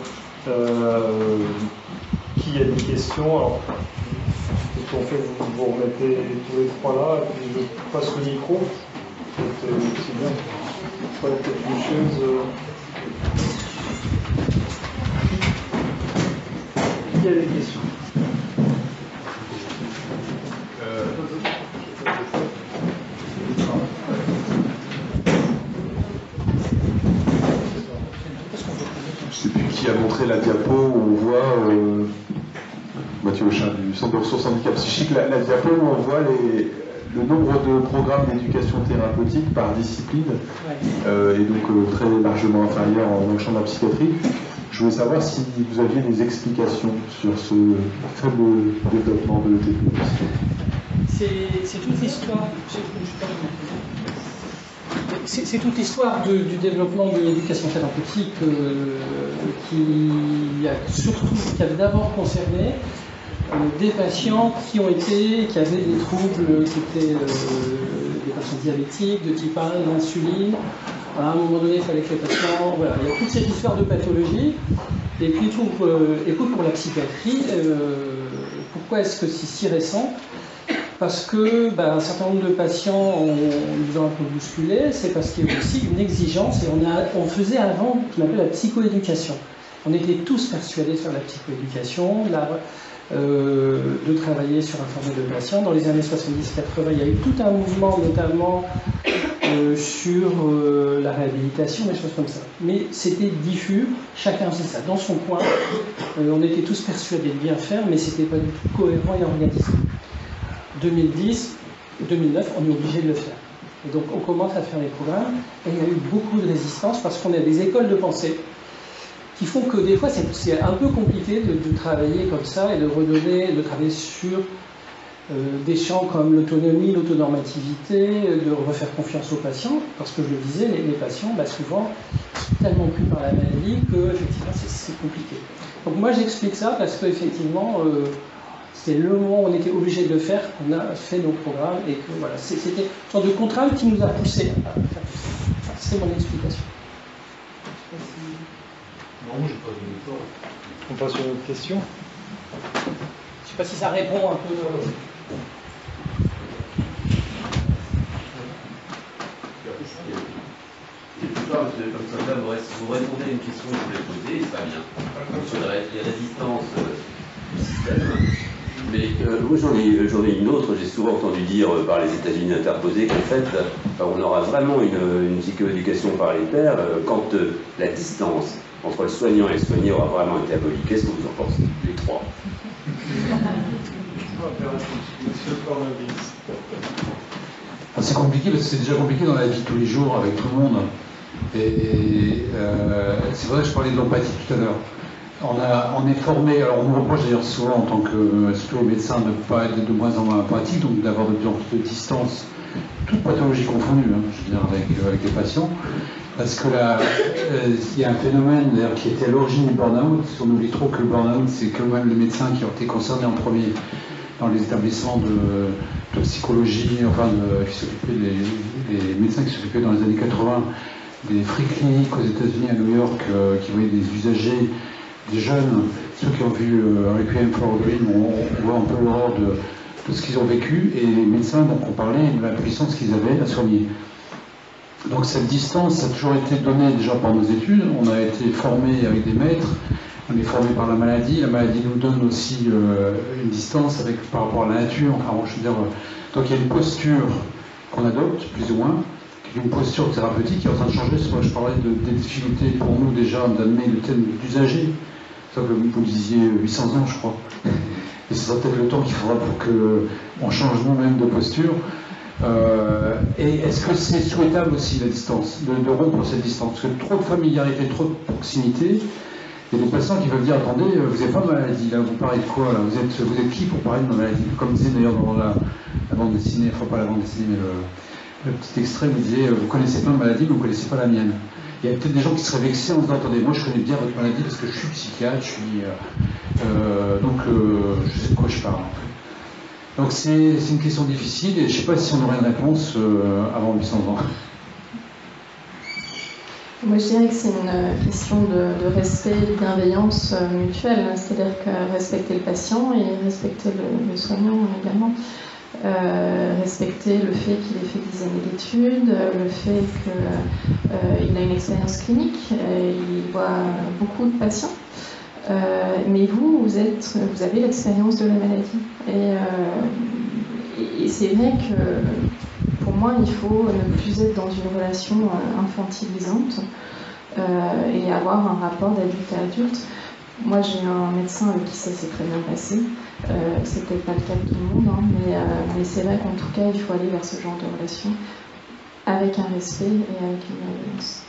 Qui a des questions? Alors, qu'est-ce qu'on fait? Vous remettez tous les trois là, et puis je passe le micro. C'est bien. Voilà, peut-être une chose. Qui a des questions? Je ne sais plus qui a montré la diapo où on voit, Mathieu Auchin du Centre de ressources handicap psychique, la diapo où on voit le nombre de programmes d'éducation thérapeutique par discipline, et donc très largement inférieur dans le champ de la psychiatrie. Je voulais savoir si vous aviez des explications sur ce faible développement de l'ETP. C'est toute l'histoire. C'est toute l'histoire du développement de l'éducation thérapeutique qui avait d'abord concerné des patients qui avaient des troubles, qui étaient des patients diabétiques, de type 1, d'insuline. À un moment donné, il fallait que les patients... Voilà, il y a toute cette histoire de pathologie. Et puis, pour la psychiatrie, pourquoi est-ce que c'est si récent? Parce que un certain nombre de patients nous ont un peu bousculé, c'est parce qu'il y a aussi une exigence, et on faisait avant ce qu'on appelle la psychoéducation. On était tous persuadés de faire la psychoéducation, de travailler sur un format de patients. Dans les années 70-80, il y a eu tout un mouvement, notamment sur la réhabilitation, des choses comme ça. Mais c'était diffus, chacun faisait ça dans son coin. On était tous persuadés de bien faire, mais c'était pas du tout cohérent et organisé. 2010, 2009, on est obligé de le faire. Et donc on commence à faire les programmes, et il y a eu beaucoup de résistance parce qu'on a des écoles de pensée qui font que des fois c'est un peu compliqué de travailler comme ça et de travailler sur des champs comme l'autonomie, l'autonormativité, de refaire confiance aux patients, parce que je le disais, les patients, souvent, sont tellement pris par la maladie que effectivement c'est compliqué. Donc moi j'explique ça parce qu'effectivement, c'est le moment où on était obligé de le faire, qu'on a fait nos programmes, et que voilà, c'était une sorte de contrainte qui nous a poussé à faire tout ça. C'est mon explication. Non, j'ai pas de temps. On passe sur une autre question. Je ne sais pas si ça répond un peu. Comme ça, vous répondez à une question que je voulais poser, et ça va bien, sur les résistances du système. Mais moi j'en ai une autre, j'ai souvent entendu dire par les États-Unis interposés qu'en fait on aura vraiment une psychoéducation paritaire quand la distance entre le soignant et le soigné aura vraiment été abolie. Qu'est-ce que vous en pensez, les trois? C'est compliqué parce que c'est déjà compliqué dans la vie de tous les jours avec tout le monde. Et c'est vrai que je parlais de l'empathie tout à l'heure. On est formé, alors on nous reproche d'ailleurs souvent en tant que surtout médecin de ne pas être de moins en moins empathique, donc d'avoir de plus en plus de distance, toute pathologie confondue, je veux dire, avec les patients. Parce que là, il y a un phénomène qui était à l'origine du burn-out. On oublie trop que le burn-out, c'est quand même les médecins qui ont été concernés en premier dans les établissements de psychologie, enfin, les médecins qui s'occupaient dans les années 80 des free cliniques aux États-Unis, à New York, qui voyaient des usagers, des jeunes, ceux qui ont vu Requiem for a Dream, on voit un peu l'horreur de ce qu'ils ont vécu, et les médecins donc, ont parlé de la puissance qu'ils avaient à soigner. Donc cette distance a toujours été donnée déjà par nos études, on a été formé avec des maîtres, on est formé par la maladie nous donne aussi une distance par rapport à la nature, enfin, je veux dire, donc il y a une posture qu'on adopte, plus ou moins, une posture thérapeutique qui est en train de changer. Moi, je parlais des difficultés pour nous déjà d'amener le thème d'usager. C'est ça que vous disiez 800 ans, je crois. Et ce sera peut-être le temps qu'il faudra pour qu'on change nous-mêmes de posture. Et est-ce que c'est souhaitable aussi la distance, de rompre cette distance? Parce que trop de familiarité, trop de proximité, il y a des patients qui veulent dire attendez, vous n'avez pas de maladie, là, vous parlez de quoi là, vous êtes qui pour parler de ma maladie? Comme disait d'ailleurs dans la bande dessinée, enfin pas la bande dessinée, mais le petit extrait vous disait vous connaissez plein de maladies, mais vous ne connaissez pas la mienne. Il y a peut-être des gens qui seraient vexés en disant attendez, moi je connais bien votre maladie parce que je suis psychiatre, je sais de quoi je parle. En fait. Donc c'est une question difficile et je ne sais pas si on aurait une réponse avant 800 ans. Moi je dirais que c'est une question de respect et de bienveillance mutuelle, c'est-à-dire que respecter le patient et respecter le soignant également. Respecter le fait qu'il ait fait des années d'études, le fait qu'il a une expérience clinique, il voit beaucoup de patients. Mais vous avez l'expérience de la maladie. Et c'est vrai que pour moi, il faut ne plus être dans une relation infantilisante et avoir un rapport d'adulte à adulte. Moi, j'ai un médecin avec qui ça s'est très bien passé. C'est peut-être pas le cas de tout le monde, mais c'est vrai qu'en tout cas, il faut aller vers ce genre de relation avec un respect et avec une bienveillance.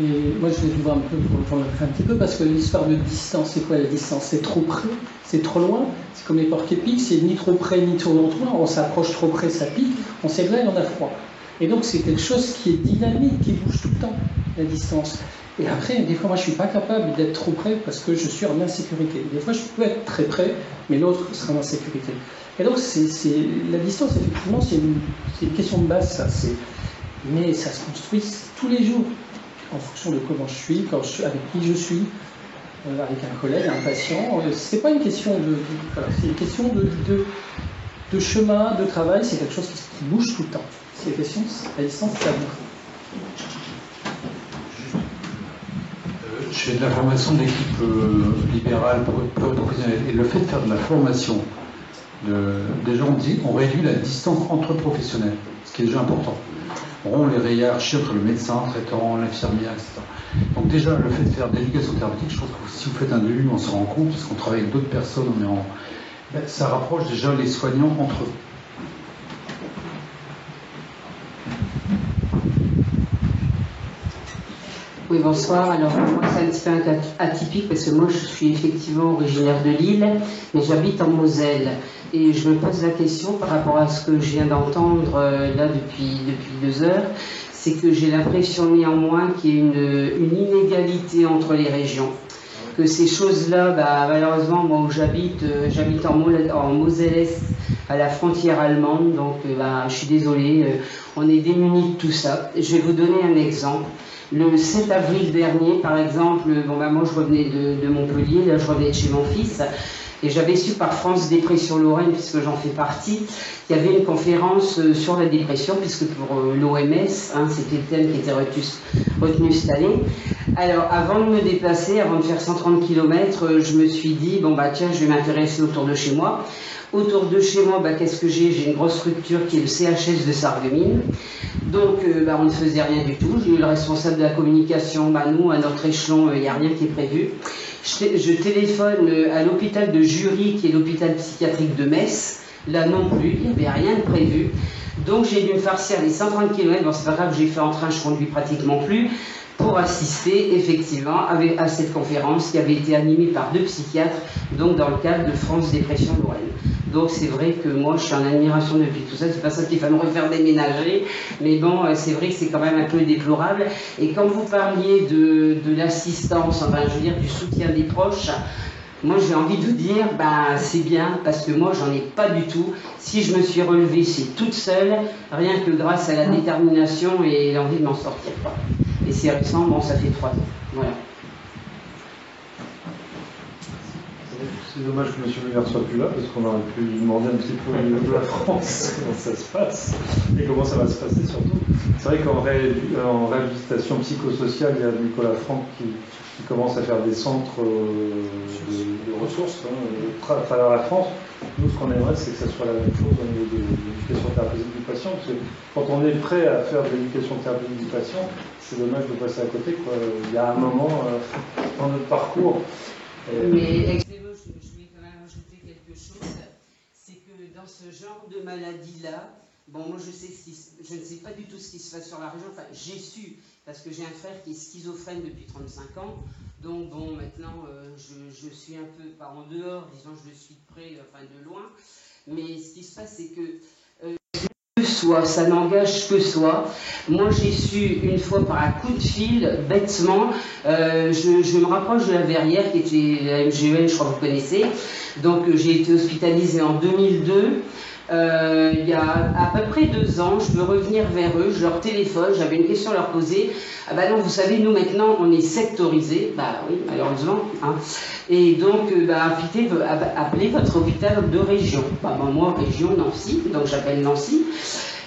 Et moi, je vais voir un peu pour un petit peu, parce que l'histoire de distance, c'est quoi la distance? C'est trop près, c'est trop loin. C'est comme les porcs épics, c'est ni trop près ni trop loin. On s'approche trop près, ça pique. On s'éloigne, on a froid. Et donc, c'est quelque chose qui est dynamique, qui bouge tout le temps, la distance. Et après, des fois, moi, je ne suis pas capable d'être trop près parce que je suis en insécurité. Des fois, je peux être très près, mais l'autre sera en insécurité. Et donc, la distance, effectivement, c'est une question de base, ça. Mais ça se construit tous les jours, en fonction de comment je suis, avec qui je suis, avec un collègue, un patient. C'est pas une question voilà, c'est une question de chemin, de travail, c'est quelque chose qui bouge tout le temps. C'est la question, la distance, ça bouge. Je fais de la formation d'équipe libérale professionnelle. Et le fait de faire de la formation, déjà on réduit la distance entre professionnels, ce qui est déjà important. On rompt les hiérarchies entre le médecin, le traitant, l'infirmière, etc. Donc déjà, le fait de faire de l'éducation thérapeutique, je pense que si vous faites un DEU, on se rend compte, parce qu'on travaille avec d'autres personnes, ça rapproche déjà les soignants entre eux. Oui, bonsoir. Alors, moi, c'est un petit peu atypique parce que moi, je suis effectivement originaire de Lille, mais j'habite en Moselle. Et je me pose la question par rapport à ce que je viens d'entendre là depuis 2 heures, c'est que j'ai l'impression néanmoins qu'il y a une inégalité entre les régions. que ces choses-là, bah, malheureusement, moi où j'habite en Moselle-Est, à la frontière allemande, donc bah, je suis désolée, on est démunis de tout ça. Je vais vous donner un exemple. Le 7 avril dernier, par exemple, bon, bah, moi je revenais de Montpellier, là je revenais de chez mon fils, et j'avais su par France Dépression Lorraine, puisque j'en fais partie, qu'il y avait une conférence sur la dépression, puisque pour l'OMS, hein, c'était le thème qui était retenu cette année. Alors, avant de me déplacer, avant de faire 130 km, je me suis dit, bon bah tiens, je vais m'intéresser autour de chez moi. Autour de chez moi, bah, qu'est-ce que j'ai? J'ai une grosse structure qui est le CHS de Sarreguemines. Donc, bah, on ne faisait rien du tout. J'ai eu le responsable de la communication. Bah, nous, à notre échelon, il n'y a rien qui est prévu. Je téléphone à l'hôpital de Jury, qui est l'hôpital psychiatrique de Metz. Là non plus, il n'y avait rien de prévu. Donc, j'ai dû me farcir les 130 km. Bon, c'est pas grave, j'ai fait en train, je conduis pratiquement plus, pour assister effectivement à cette conférence qui avait été animée par 2 psychiatres, donc dans le cadre de France Dépression Lorraine. Donc c'est vrai que moi je suis en admiration depuis tout ça, c'est pas ça qu'il va me refaire déménager, mais bon c'est vrai que c'est quand même un peu déplorable. Et quand vous parliez de l'assistance, enfin je veux dire du soutien des proches, moi j'ai envie de vous dire, ben c'est bien, parce que moi j'en ai pas du tout. Si je me suis relevée, c'est toute seule, rien que grâce à la détermination et l'envie de m'en sortir, quoi. Et c'est récent, bon ça fait 3 ans, voilà. C'est dommage que M. Muller ne soit plus là, parce qu'on aurait pu lui demander un petit peu au niveau de la France comment ça se passe et comment ça va se passer surtout. C'est vrai qu'en réhabilitation psychosociale, il y a Nicolas Franck qui commence à faire des centres de ressources à travers la France. Nous, ce qu'on aimerait, c'est que ça soit la même chose au niveau de l'éducation thérapeutique du patient, parce que quand on est prêt à faire de l'éducation thérapeutique du patient, c'est dommage de passer à côté, quoi. Il y a un moment dans notre parcours. Mais excusez-moi, je voulais quand même ajouter quelque chose, c'est que dans ce genre de maladie-là, bon, moi je ne sais pas du tout ce qui se passe sur la région, enfin j'ai su, parce que j'ai un frère qui est schizophrène depuis 35 ans, donc bon, maintenant je suis un peu, pas en dehors, disons je le suis de près, enfin de loin, mais ce qui se passe c'est que ça n'engage que soi. Moi j'ai su une fois par un coup de fil, bêtement, je me rapproche de la Verrière qui était la MGN, je crois que vous connaissez, donc j'ai été hospitalisée en 2002. Il y a à peu près 2 ans, je veux revenir vers eux, je leur téléphone, j'avais une question à leur poser. Ah bah non, vous savez, nous maintenant on est sectorisé, bah oui, malheureusement, hein. Et donc appelez votre hôpital de région. Bah, moi, région Nancy, donc j'appelle Nancy.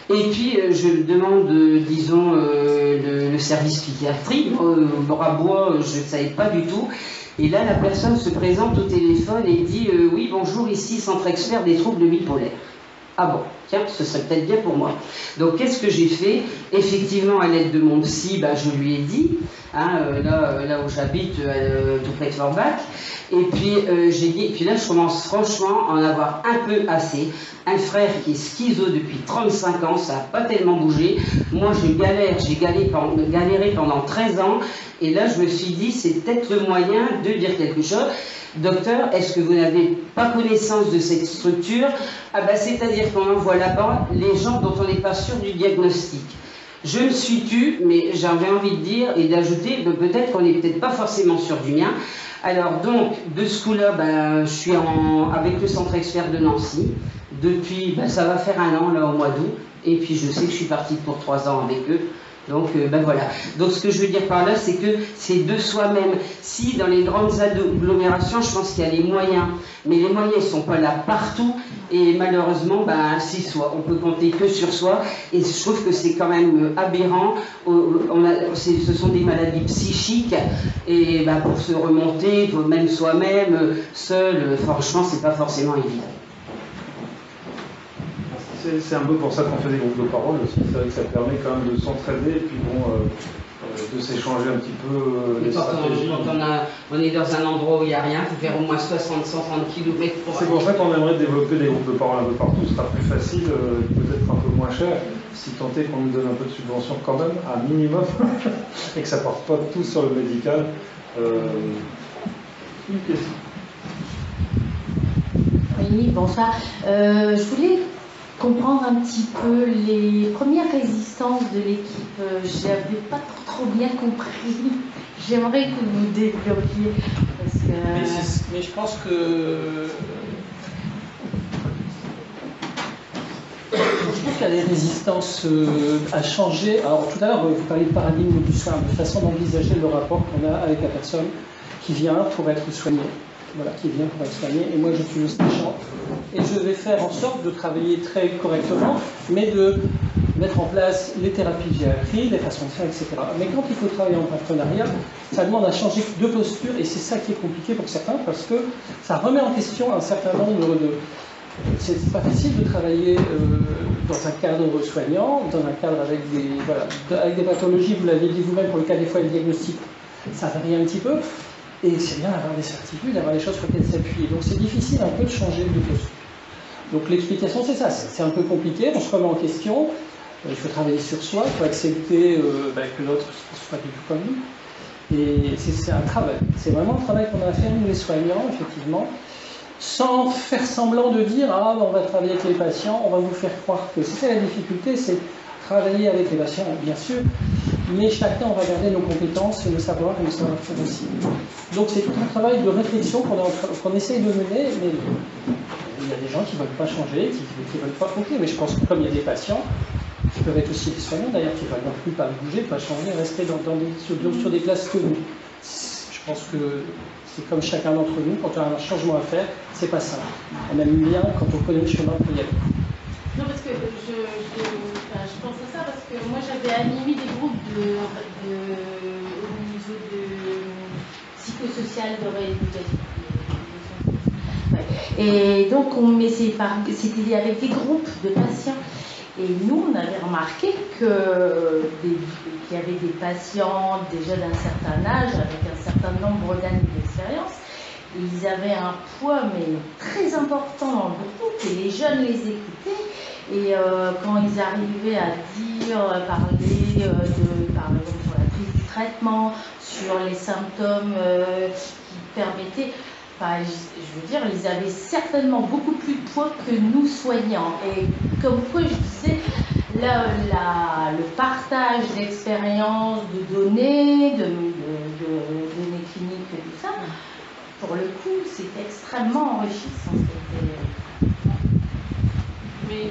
Et puis je demande, disons, le service psychiatrique, Brabois, je ne savais pas du tout. Et là, la personne se présente au téléphone et dit oui, bonjour, ici, Centre Expert des troubles bipolaires. Ah bon, tiens, ce serait peut-être bien pour moi. Donc, qu'est-ce que j'ai fait? Effectivement, à l'aide de mon psy, bah, je lui ai dit, hein, là où j'habite, tout près de Forbach. Et puis, j'ai dit, et puis là, je commence franchement à en avoir un peu assez. Un frère qui est schizo depuis 35 ans, ça n'a pas tellement bougé. Moi, j'ai galéré pendant 13 ans. Et là, je me suis dit, c'est peut-être le moyen de dire quelque chose. Docteur, est-ce que vous n'avez pas connaissance de cette structure? Ah ben, c'est-à-dire qu'on envoie là-bas les gens dont on n'est pas sûr du diagnostic. Je me suis tue, mais j'avais envie de dire et d'ajouter, peut-être qu'on n'est peut-être pas forcément sûr du mien. Alors donc, de ce coup-là, ben, je suis avec le Centre Expert de Nancy. Depuis, ben, ça va faire 1 an, là, au mois d'août. Et puis, je sais que je suis partie pour 3 ans avec eux. Donc, ben voilà. Donc, ce que je veux dire par là, c'est que c'est de soi-même. Si, dans les grandes agglomérations, je pense qu'il y a les moyens. Mais les moyens ne sont pas là partout. Et malheureusement, ben, on peut compter que sur soi. Et je trouve que c'est quand même aberrant. Ce sont des maladies psychiques. Et ben, pour se remonter, même soi-même, seul, franchement, c'est pas forcément évident. C'est un peu pour ça qu'on fait des groupes de parole aussi. C'est vrai que ça permet quand même de s'entraider et puis bon, de s'échanger un petit peu les stratégies. Quand on est dans un endroit où il n'y a rien, il faut faire au moins 60-130 km pour... C'est pour ça qu'on aimerait développer des groupes de parole un peu partout. Ce sera plus facile, peut-être un peu moins cher, si tant est qu'on nous donne un peu de subvention quand même, un minimum, et que ça ne parte pas tout sur le médical. Une question. Oui, bonsoir. Je voulais comprendre un petit peu les premières résistances de l'équipe. J'avais pas trop bien compris. J'aimerais que vous développiez. Parce que... Mais je pense que... qu'il y a des résistances à changer. Alors tout à l'heure, vous parliez de paradigme du soin, de façon d'envisager le rapport qu'on a avec la personne qui vient pour être soignée. Voilà, qui vient pour être soignée. Et moi, je suis le sachant. Et je vais faire en sorte de travailler très correctement, mais de mettre en place les thérapies que j'ai apprises, les façons de faire, etc. Mais quand il faut travailler en partenariat, ça demande à changer de posture, et c'est ça qui est compliqué pour certains, parce que ça remet en question un certain nombre de... C'est pas facile de travailler dans un cadre soignant, dans un cadre avec des pathologies, vous l'avez dit vous-même, pour le cas des fois le diagnostic, ça varie un petit peu, et c'est bien d'avoir des certitudes, d'avoir des choses sur lesquelles s'appuyer. Donc c'est difficile un peu de changer de posture. Donc l'explication c'est ça, c'est un peu compliqué, on se remet en question, il faut travailler sur soi, il faut accepter que l'autre ne soit pas du tout comme nous. Et c'est un travail, c'est vraiment un travail qu'on a à faire nous les soignants, effectivement, sans faire semblant de dire ah on va travailler avec les patients, on va vous faire croire que c'est ça la difficulté, c'est travailler avec les patients bien sûr, mais chacun on va garder nos compétences et nos savoirs et nos savoir-faire aussi. Donc c'est tout un travail de réflexion qu'on essaye de mener, mais il y a des gens qui ne veulent pas changer, qui ne veulent pas compter, mais je pense que comme il y a des patients, qui peuvent être aussi des soignants d'ailleurs, qui ne veulent non plus pas bouger, pas changer, rester sur des places connues. Je pense que c'est comme chacun d'entre nous, quand on a un changement à faire, c'est pas simple. On aime bien quand on connaît le chemin pour y aller. Non, parce que je pense à ça, parce que moi j'avais animé des groupes au niveau de psychosocial, de rééducation. Ouais. Et donc c'était avec des groupes de patients. Et nous, on avait remarqué qu'il y avait des patients déjà d'un certain âge, avec un certain nombre d'années d'expérience, et ils avaient un poids mais très important dans le groupe, et les jeunes les écoutaient, et quand ils arrivaient à parler par exemple sur la prise du traitement, sur les symptômes qui permettaient, je veux dire, ils avaient certainement beaucoup plus de poids que nous soignants. Et comme quoi, je disais, le partage d'expériences, de données, de données cliniques, tout ça, pour le coup, c'est extrêmement enrichissant. Mais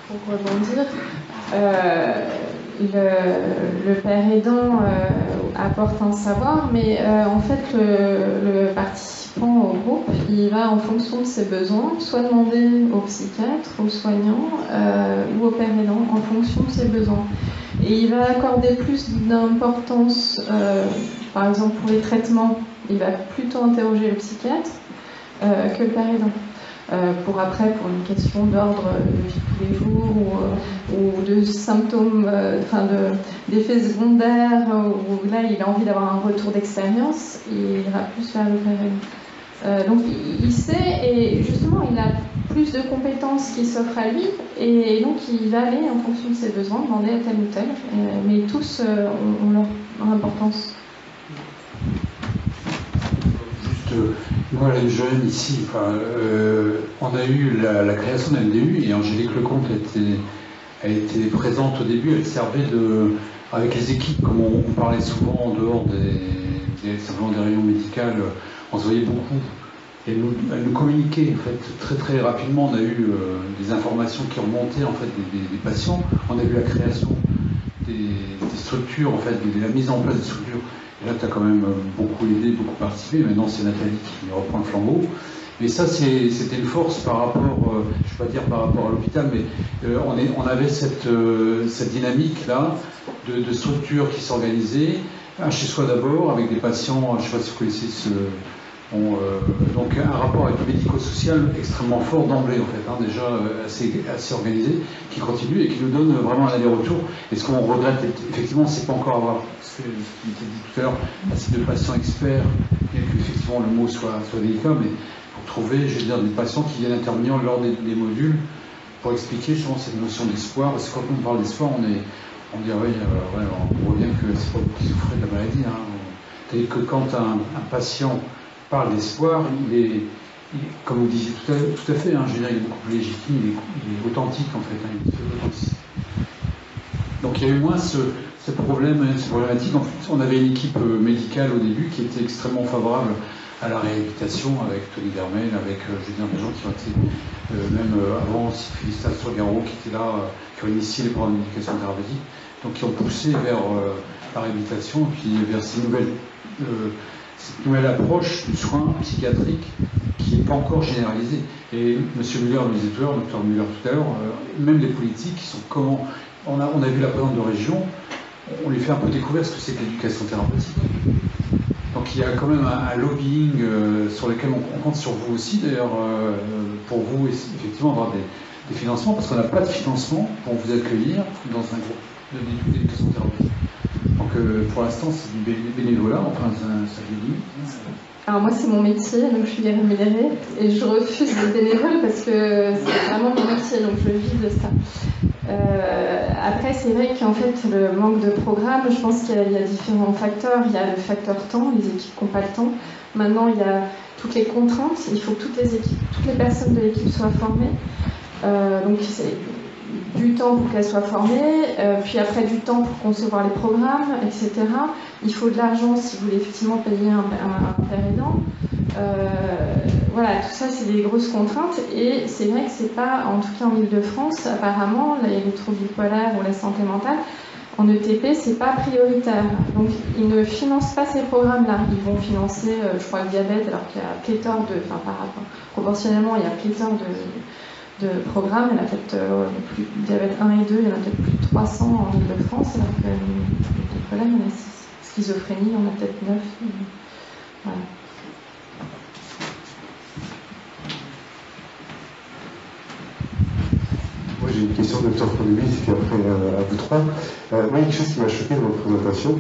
pour rebondir, le père aidant apporte un savoir, mais en fait le participant au groupe, il va en fonction de ses besoins, soit demander au psychiatre, au soignant ou au père aidant en fonction de ses besoins. Et il va accorder plus d'importance, par exemple pour les traitements, il va plutôt interroger le psychiatre que le père aidant. Pour une question d'ordre de vie tous les jours ou de symptômes, d'effets secondaires, où là il a envie d'avoir un retour d'expérience, il ira plus vers le père aidant. Donc il sait, et justement il a plus de compétences qui s'offrent à lui, et donc il va aller en fonction de ses besoins, demander à tel ou tel, mais tous ont leur importance. Moi, les jeunes ici, on a eu la création d'un MDU et Angélique Lecomte a été présente au début. Elle servait avec les équipes, comme on parlait souvent en dehors simplement des réunions médicales, on se voyait beaucoup. Et elle nous communiquait en fait très très rapidement. On a eu des informations qui remontaient en fait des patients. On a vu la création des structures, en fait, la mise en place des structures. Et là, tu as quand même beaucoup aidé, beaucoup participé. Maintenant, c'est Nathalie qui reprend le flambeau. Mais ça, c'était une force par rapport, je ne vais pas dire par rapport à l'hôpital, mais on avait cette dynamique-là de structures qui s'organisaient, chez soi d'abord, avec des patients, je ne sais pas si vous connaissez donc un rapport avec le médico-social extrêmement fort d'emblée, en fait, déjà assez organisé, qui continue et qui nous donne vraiment un aller-retour. Et ce qu'on regrette, effectivement, c'est pas encore avoir, ce qui était dit tout à l'heure, assez de patients experts, bien qu'effectivement le mot soit délicat, mais pour trouver, je veux dire, des patients qui viennent intervenir lors des modules pour expliquer justement cette notion d'espoir, parce que quand on parle d'espoir, on dit on voit bien que c'est pas vous qui souffrez de la maladie. C'est-à-dire que quand un patient parle d'espoir, il est, comme vous disiez tout à fait, je veux dire, il est beaucoup plus légitime, il est authentique en fait, il est authentique. Donc il y a eu moins ces problèmes, ces problématiques. En fait, on avait une équipe médicale au début qui était extrêmement favorable à la réhabilitation, avec Tony Dermel, avec je veux dire, des gens qui ont été, même avant, Félicita Strogaro qui était là, qui ont initié les programmes d'éducation thérapeutique, donc qui ont poussé vers la réhabilitation et puis vers cette nouvelle approche du soin psychiatrique qui n'est pas encore généralisée. Et M. Müller le disait tout à l'heure, Dr Müller tout à l'heure, même les politiques qui sont comment... On a vu la présidente de région, on lui fait un peu découvrir ce que c'est que l'éducation thérapeutique. Donc il y a quand même un lobbying sur lequel on compte sur vous aussi, d'ailleurs, pour vous, effectivement, avoir des financements, parce qu'on n'a pas de financement pour vous accueillir dans un groupe d'études d'éducation thérapeutique. Donc pour l'instant, c'est du bénévolat, enfin, ça fait limite. Alors moi, c'est mon métier, donc je suis rémunérée, et je refuse d'être bénévole parce que c'est vraiment mon métier, donc je vis de ça. Après, c'est vrai qu'en fait, le manque de programme, je pense qu'il y a différents facteurs. Il y a le facteur temps, les équipes qui n'ont pas le temps. Maintenant, il y a toutes les contraintes. Il faut que toutes les personnes de l'équipe soient formées. Donc, c'est du temps pour qu'elles soient formées, puis après du temps pour concevoir les programmes, etc. Il faut de l'argent si vous voulez effectivement payer un père aidant. Voilà, tout ça c'est des grosses contraintes et c'est vrai que c'est pas, en tout cas en Ile-de-France, apparemment, les troubles bipolaires ou la santé mentale, en ETP, c'est pas prioritaire. Donc ils ne financent pas ces programmes-là. Ils vont financer, je crois, le diabète, alors qu'il y a pléthore de, enfin par rapport, proportionnellement, il y a pléthore de programmes. Il y en a peut-être diabète 1 et 2, il y en a peut-être plus de 300 en Ile-de-France, alors que le bipolaire, il y en a 6. Schizophrénie, on a peut-être 9. Voilà. Moi j'ai une question de Dr Fondelis et puis après à vous trois. Moi, quelque chose qui m'a choqué dans votre présentation,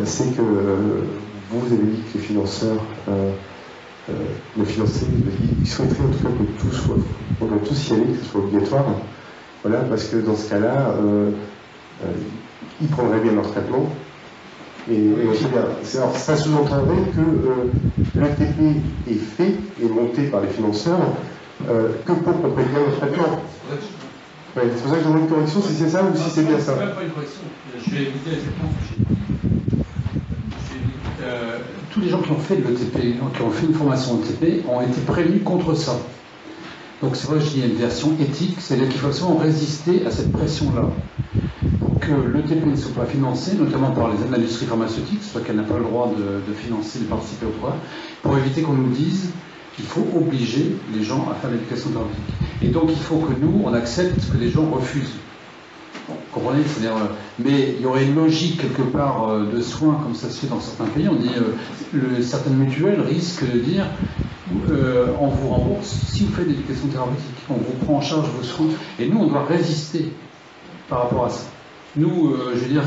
c'est que vous avez dit que les financeurs le financer, ils souhaiteraient en tout cas que on doit tous y aller, que ce soit obligatoire. Voilà, parce que dans ce cas-là, ils prendraient bien leur traitement. Et alors, ça sous-entendrait que l'ETP est fait et monté par les financeurs que pour qu'on paye bien le traitement. Ouais, c'est pour ça que je demande une correction, si c'est ça ou si c'est bien ça. Même pas une correction. Je vais éviter exactement ce que j'ai dit. Tous les gens qui ont fait de l'ETP, qui ont fait une formation ETP, ont été prévenus contre ça. Donc c'est vrai que je dis qu'il y a une version éthique, c'est-à-dire qu'il faut absolument résister à cette pression-là. Pour que l'ETP ne soit pas financé, notamment par les industries pharmaceutiques, soit qu'elle n'a pas le droit de financer, de participer au programme, pour éviter qu'on nous dise qu'il faut obliger les gens à faire l'éducation thérapeutique. Et donc il faut que nous, on accepte que les gens refusent. Vous comprenez? C'est-à-dire, mais il y aurait une logique quelque part de soins, comme ça se fait dans certains pays. On dit certaines mutuelles risquent de dire on vous rembourse si vous faites de l'éducation thérapeutique, on vous prend en charge vos soins. Et nous, on doit résister par rapport à ça. Nous, je veux dire,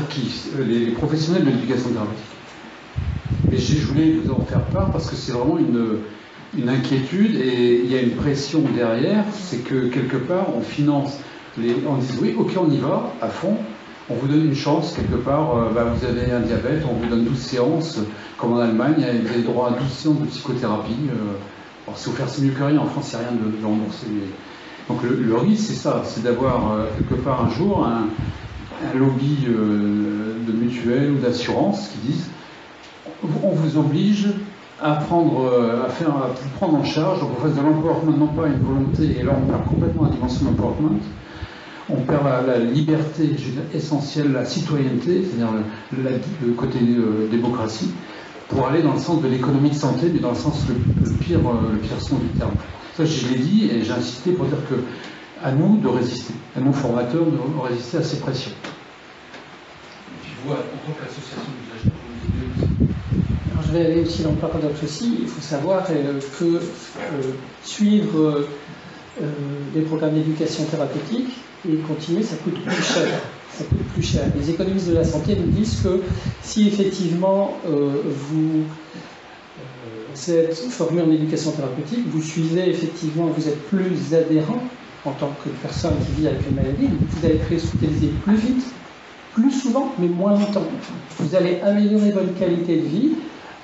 les professionnels de l'éducation thérapeutique. Et je voulais vous en faire part parce que c'est vraiment une inquiétude et il y a une pression derrière, c'est que quelque part on finance, on dit oui, ok, on y va à fond, on vous donne une chance quelque part, vous avez un diabète, on vous donne 12 séances, comme en Allemagne, vous avez droit à 12 séances de psychothérapie. Alors si vous faites c'est mieux que rien, en France il n'y a rien de remboursé. Donc le risque c'est ça, c'est d'avoir quelque part un jour un lobby de mutuelles ou d'assurance qui disent on vous oblige à prendre en charge, donc on fasse de l'empowerment, non pas une volonté, et là on perd complètement la dimension d'empowerment, on perd la liberté, je veux dire, essentielle, la citoyenneté, c'est-à-dire le côté démocratie, pour aller dans le sens de l'économie de santé, mais dans le sens le pire son du terme. Ça je l'ai dit et j'ai insisté pour dire que à nous de résister, à nous formateurs de résister à ces pressions. Et puis vous, en tant qu'association d'usagers, je vais aller aussi dans le paradoxe aussi. Il faut savoir que suivre des programmes d'éducation thérapeutique et continuer, ça coûte plus cher. Ça coûte plus cher. Les économistes de la santé nous disent que si effectivement vous êtes formé en éducation thérapeutique, vous suivez effectivement, vous êtes plus adhérent en tant que personne qui vit avec une maladie, vous allez être hospitalisé plus vite, plus souvent, mais moins longtemps. Vous allez améliorer votre qualité de vie.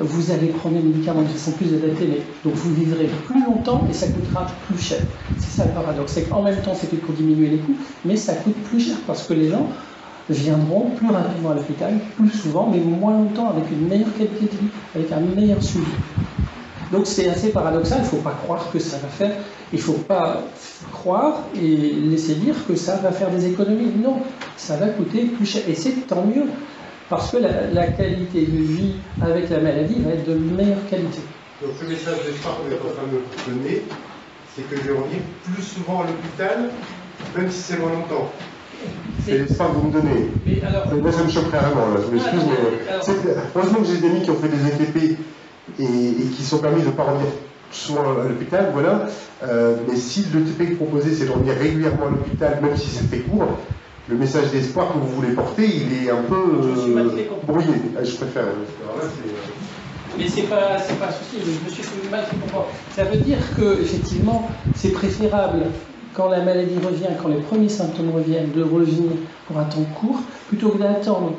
Vous allez prendre des médicaments de façon plus adaptée, mais donc vous vivrez plus longtemps et ça coûtera plus cher. C'est ça le paradoxe, c'est qu'en même temps c'est fait pour diminuer les coûts, mais ça coûte plus cher parce que les gens viendront plus rapidement à l'hôpital, plus souvent, mais moins longtemps, avec une meilleure qualité de vie, avec un meilleur suivi. Donc c'est assez paradoxal, il ne faut pas croire que ça va faire, il ne faut pas croire et laisser dire que ça va faire des économies. Non, ça va coûter plus cher, et c'est tant mieux, parce que la qualité de vie avec la maladie va être de meilleure qualité. Donc le message d'espoir que vous êtes en train de me donner, c'est que je vais revenir plus souvent à l'hôpital, même si c'est moins longtemps. C'est l'espoir que vous me donnez. Mais alors, moi, ça me choquerait vraiment, là. Je m'excuse, mais heureusement que j'ai des amis qui ont fait des ETP et qui sont permis de ne pas revenir souvent à l'hôpital, voilà. Mais si le TP proposé, c'est de revenir régulièrement à l'hôpital, même si c'est très court, le message d'espoir que vous voulez porter, il est un peu brouillé. Je préfère. Alors là, mais c'est pas un souci, je me suis mal fait comprendre. Ça veut dire que, effectivement, c'est préférable, quand la maladie revient, quand les premiers symptômes reviennent, de revenir pour un temps court, plutôt que d'attendre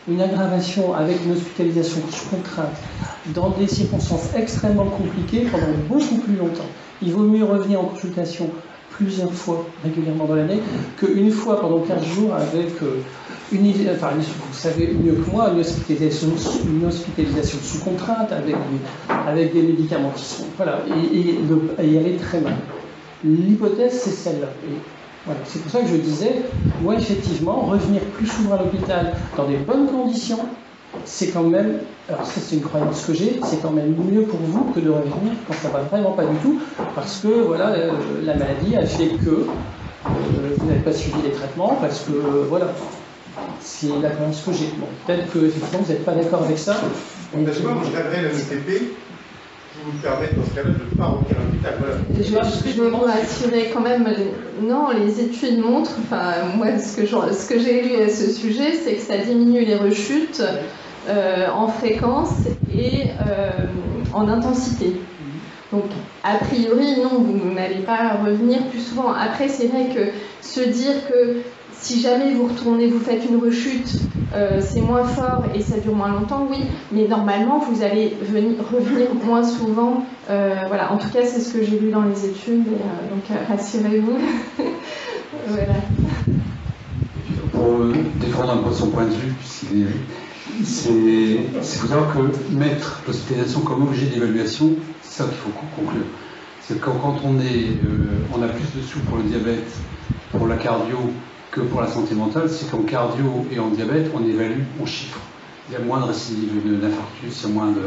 une aggravation avec une hospitalisation sous contrainte, dans des circonstances extrêmement compliquées pendant beaucoup plus longtemps. Il vaut mieux revenir en consultation plusieurs fois régulièrement dans l'année qu'une fois pendant 15 jours avec vous savez mieux que moi, une hospitalisation sous contrainte avec des médicaments qui sont... Voilà, et y aller très mal. L'hypothèse, c'est celle-là. Voilà, c'est pour ça que je disais, moi, effectivement, revenir plus souvent à l'hôpital dans des bonnes conditions, c'est quand même, alors ça c'est une croyance que j'ai, c'est quand même mieux pour vous que de revenir quand ça va vraiment pas du tout, parce que voilà, la maladie a fait que vous n'avez pas suivi les traitements, parce que voilà, c'est la croyance que j'ai. Bon, peut-être que effectivement vous n'êtes pas d'accord avec ça. Moi, je regarderais le TP qui vous permettent dans ce cas-là de ne pas revenir à l'hôpital. Voilà. Je vais vous rassurer quand même. Non, les études montrent, enfin moi ce que j'ai lu à ce sujet, c'est que ça diminue les rechutes en fréquence et en intensité. Donc a priori non, vous n'allez pas revenir plus souvent. Après c'est vrai que se dire que si jamais vous retournez, vous faites une rechute, c'est moins fort et ça dure moins longtemps, oui, mais normalement vous allez revenir moins souvent. Voilà, en tout cas c'est ce que j'ai lu dans les études, et, donc rassurez-vous. Voilà. Pour défendre un peu son point de vue, il faut savoir que mettre l'hospitalisation comme objet d'évaluation, c'est ça qu'il faut conclure. C'est que quand on a plus de sous pour le diabète, pour la cardio, que pour la santé mentale, c'est qu'en cardio et en diabète, on évalue, on chiffre. Il y a moins de récidive d'infarctus, il y a moins de...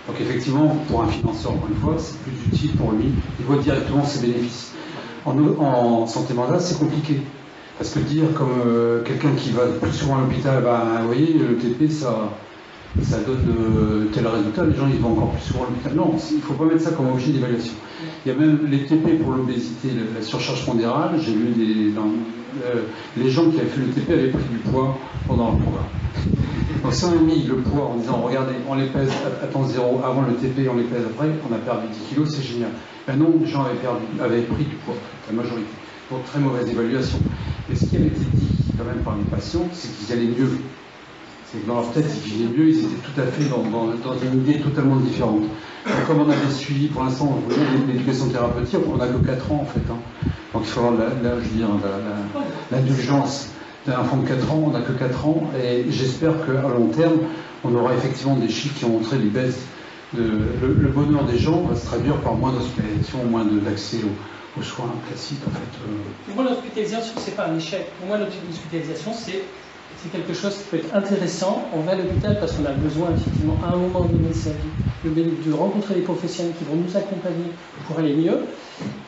Donc effectivement, pour un financeur, encore une fois, c'est plus utile pour lui, il voit directement ses bénéfices. En santé mentale, c'est compliqué. Parce que dire comme quelqu'un qui va plus souvent à l'hôpital, vous voyez, le TP, ça donne tel résultat, les gens ils vont encore plus souvent à l'hôpital. Non, il ne faut pas mettre ça comme objet d'évaluation. Il y a même les TP pour l'obésité, la surcharge pondérale. J'ai vu les gens qui avaient fait le TP avaient pris du poids pendant le programme. Donc si on a mis le poids en disant, regardez, on les pèse à temps zéro avant le TP, on les pèse après, on a perdu 10 kilos, c'est génial. Ben non, les gens avaient pris du poids, la majorité. Donc très mauvaise évaluation. Et ce qui avait été dit quand même par les patients, c'est qu'ils allaient mieux. C'est que dans leur tête, ils vivaient mieux, ils étaient tout à fait dans une idée totalement différente. Donc, comme on avait suivi pour l'instant, vous voyez, l'éducation thérapeutique, on n'a que 4 ans en fait. Donc il faut avoir l'indulgence d'un enfant de 4 ans, on n'a que 4 ans, et j'espère qu'à long terme, on aura effectivement des chiffres qui ont montré les baisses. Le bonheur des gens va se traduire par moins d'hospitalisation, moins d'accès aux soins classiques en fait. Pour moi, l'hospitalisation, c'est pas un échec. Pour moi, l'hospitalisation, c'est quelque chose qui peut être intéressant. On va à l'hôpital parce qu'on a besoin, effectivement, à un moment donné de sa vie, de rencontrer des professionnels qui vont nous accompagner pour aller mieux.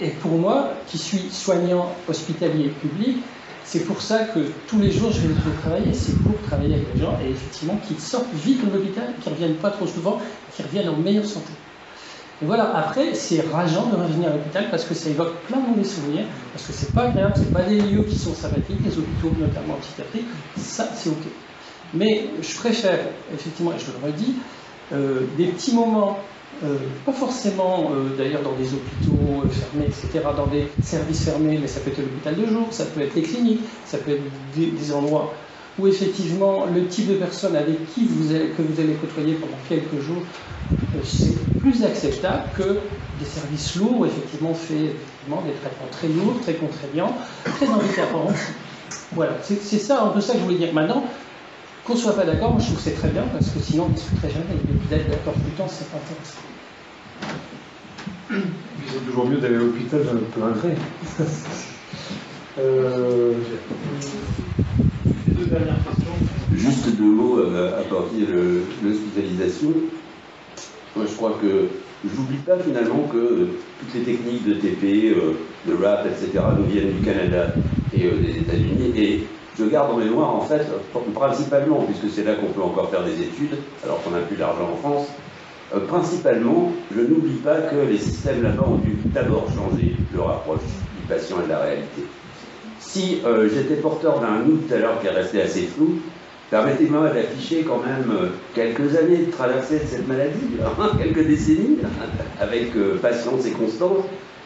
Et pour moi, qui suis soignant hospitalier public, c'est pour ça que tous les jours, je vais travailler. C'est pour travailler avec les gens et effectivement qu'ils sortent vite de l'hôpital, qu'ils ne reviennent pas trop souvent, qu'ils reviennent en meilleure santé. Et voilà, après, c'est rageant de revenir à l'hôpital parce que ça évoque plein de mauvais souvenirs, parce que c'est pas agréable, c'est pas des lieux qui sont sympathiques, les hôpitaux, notamment en psychiatrie, ça, c'est ok. Mais je préfère, effectivement, et je le redis, des petits moments, pas forcément d'ailleurs dans des hôpitaux fermés, etc., dans des services fermés, mais ça peut être l'hôpital de jour, ça peut être les cliniques, ça peut être des endroits où effectivement le type de personne avec qui que vous allez côtoyer pendant quelques jours, c'est plus acceptable que des services lourds où effectivement on fait des traitements très lourds, très contraignants, très handicapants. Voilà, c'est ça, un peu ça que je voulais dire. Maintenant, qu'on ne soit pas d'accord, moi je trouve que c'est très bien, parce que sinon on ne discuterait jamais. Et puis d'être d'accord tout le temps, c'est pas intéressant. C'est toujours mieux d'aller à l'hôpital de notre plein gré. Deux dernières questions. Juste deux mots à partir de l'hospitalisation. Moi, je crois que j'oublie pas finalement que toutes les techniques de TP, de RAP, etc. nous viennent du Canada et des États-Unis. Et je garde en mémoire, en fait, principalement, puisque c'est là qu'on peut encore faire des études, alors qu'on n'a plus d'argent en France, principalement, je n'oublie pas que les systèmes là-bas ont dû d'abord changer leur approche du patient et de la réalité. Si j'étais porteur d'un nous tout à l'heure qui est resté assez flou, permettez-moi d'afficher quand même quelques années de traversée de cette maladie, quelques décennies, avec patience et constance,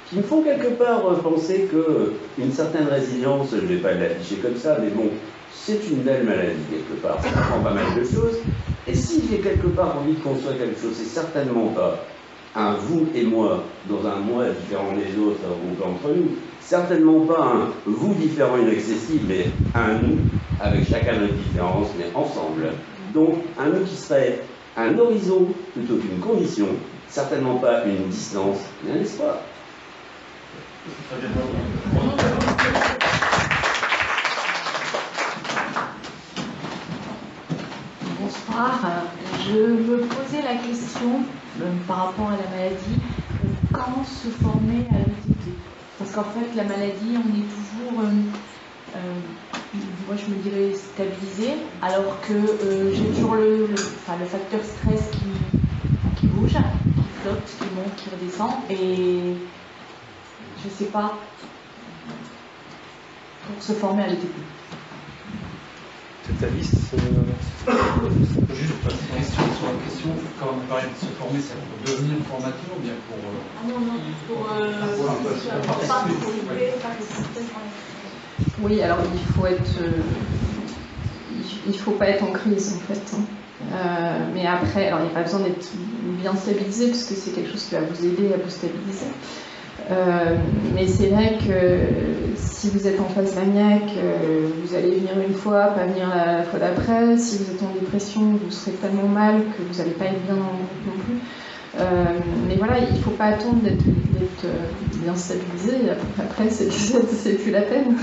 qui me font quelque part penser qu'une certaine résilience, je ne vais pas l'afficher comme ça, mais bon, c'est une belle maladie quelque part, ça prend pas mal de choses. Et si j'ai quelque part envie de construire quelque chose, c'est certainement pas un vous et moi dans un moi différent des autres ou entre nous, certainement pas un vous différent inaccessible, mais un nous avec chacun notre différence, mais ensemble. Donc un nous qui serait un horizon plutôt qu'une condition, certainement pas une distance, mais un espoir. Bonsoir. Je me posais la question par rapport à la maladie, comment se former à l'ETP? Parce qu'en fait, la maladie, on est toujours, moi je me dirais stabilisé, alors que j'ai toujours le facteur stress qui bouge, qui flotte, qui monte, qui redescend, et je sais pas, pour se former à l'ETP. C'est ta liste Juste une question sur la question, quand on parle de se former, c'est pour devenir formateur ou bien pour... Ah non, non, pour participer. Oui, alors il faut pas être en crise en fait. Mais après, alors il n'y a pas besoin d'être bien stabilisé puisque c'est quelque chose qui va vous aider à vous stabiliser. Mais c'est vrai que si vous êtes en phase maniaque, vous allez venir une fois, pas venir la fois d'après. Si vous êtes en dépression, vous serez tellement mal que vous n'allez pas être bien non plus. Mais voilà, il ne faut pas attendre d'être bien stabilisé. Après, c'est plus la peine.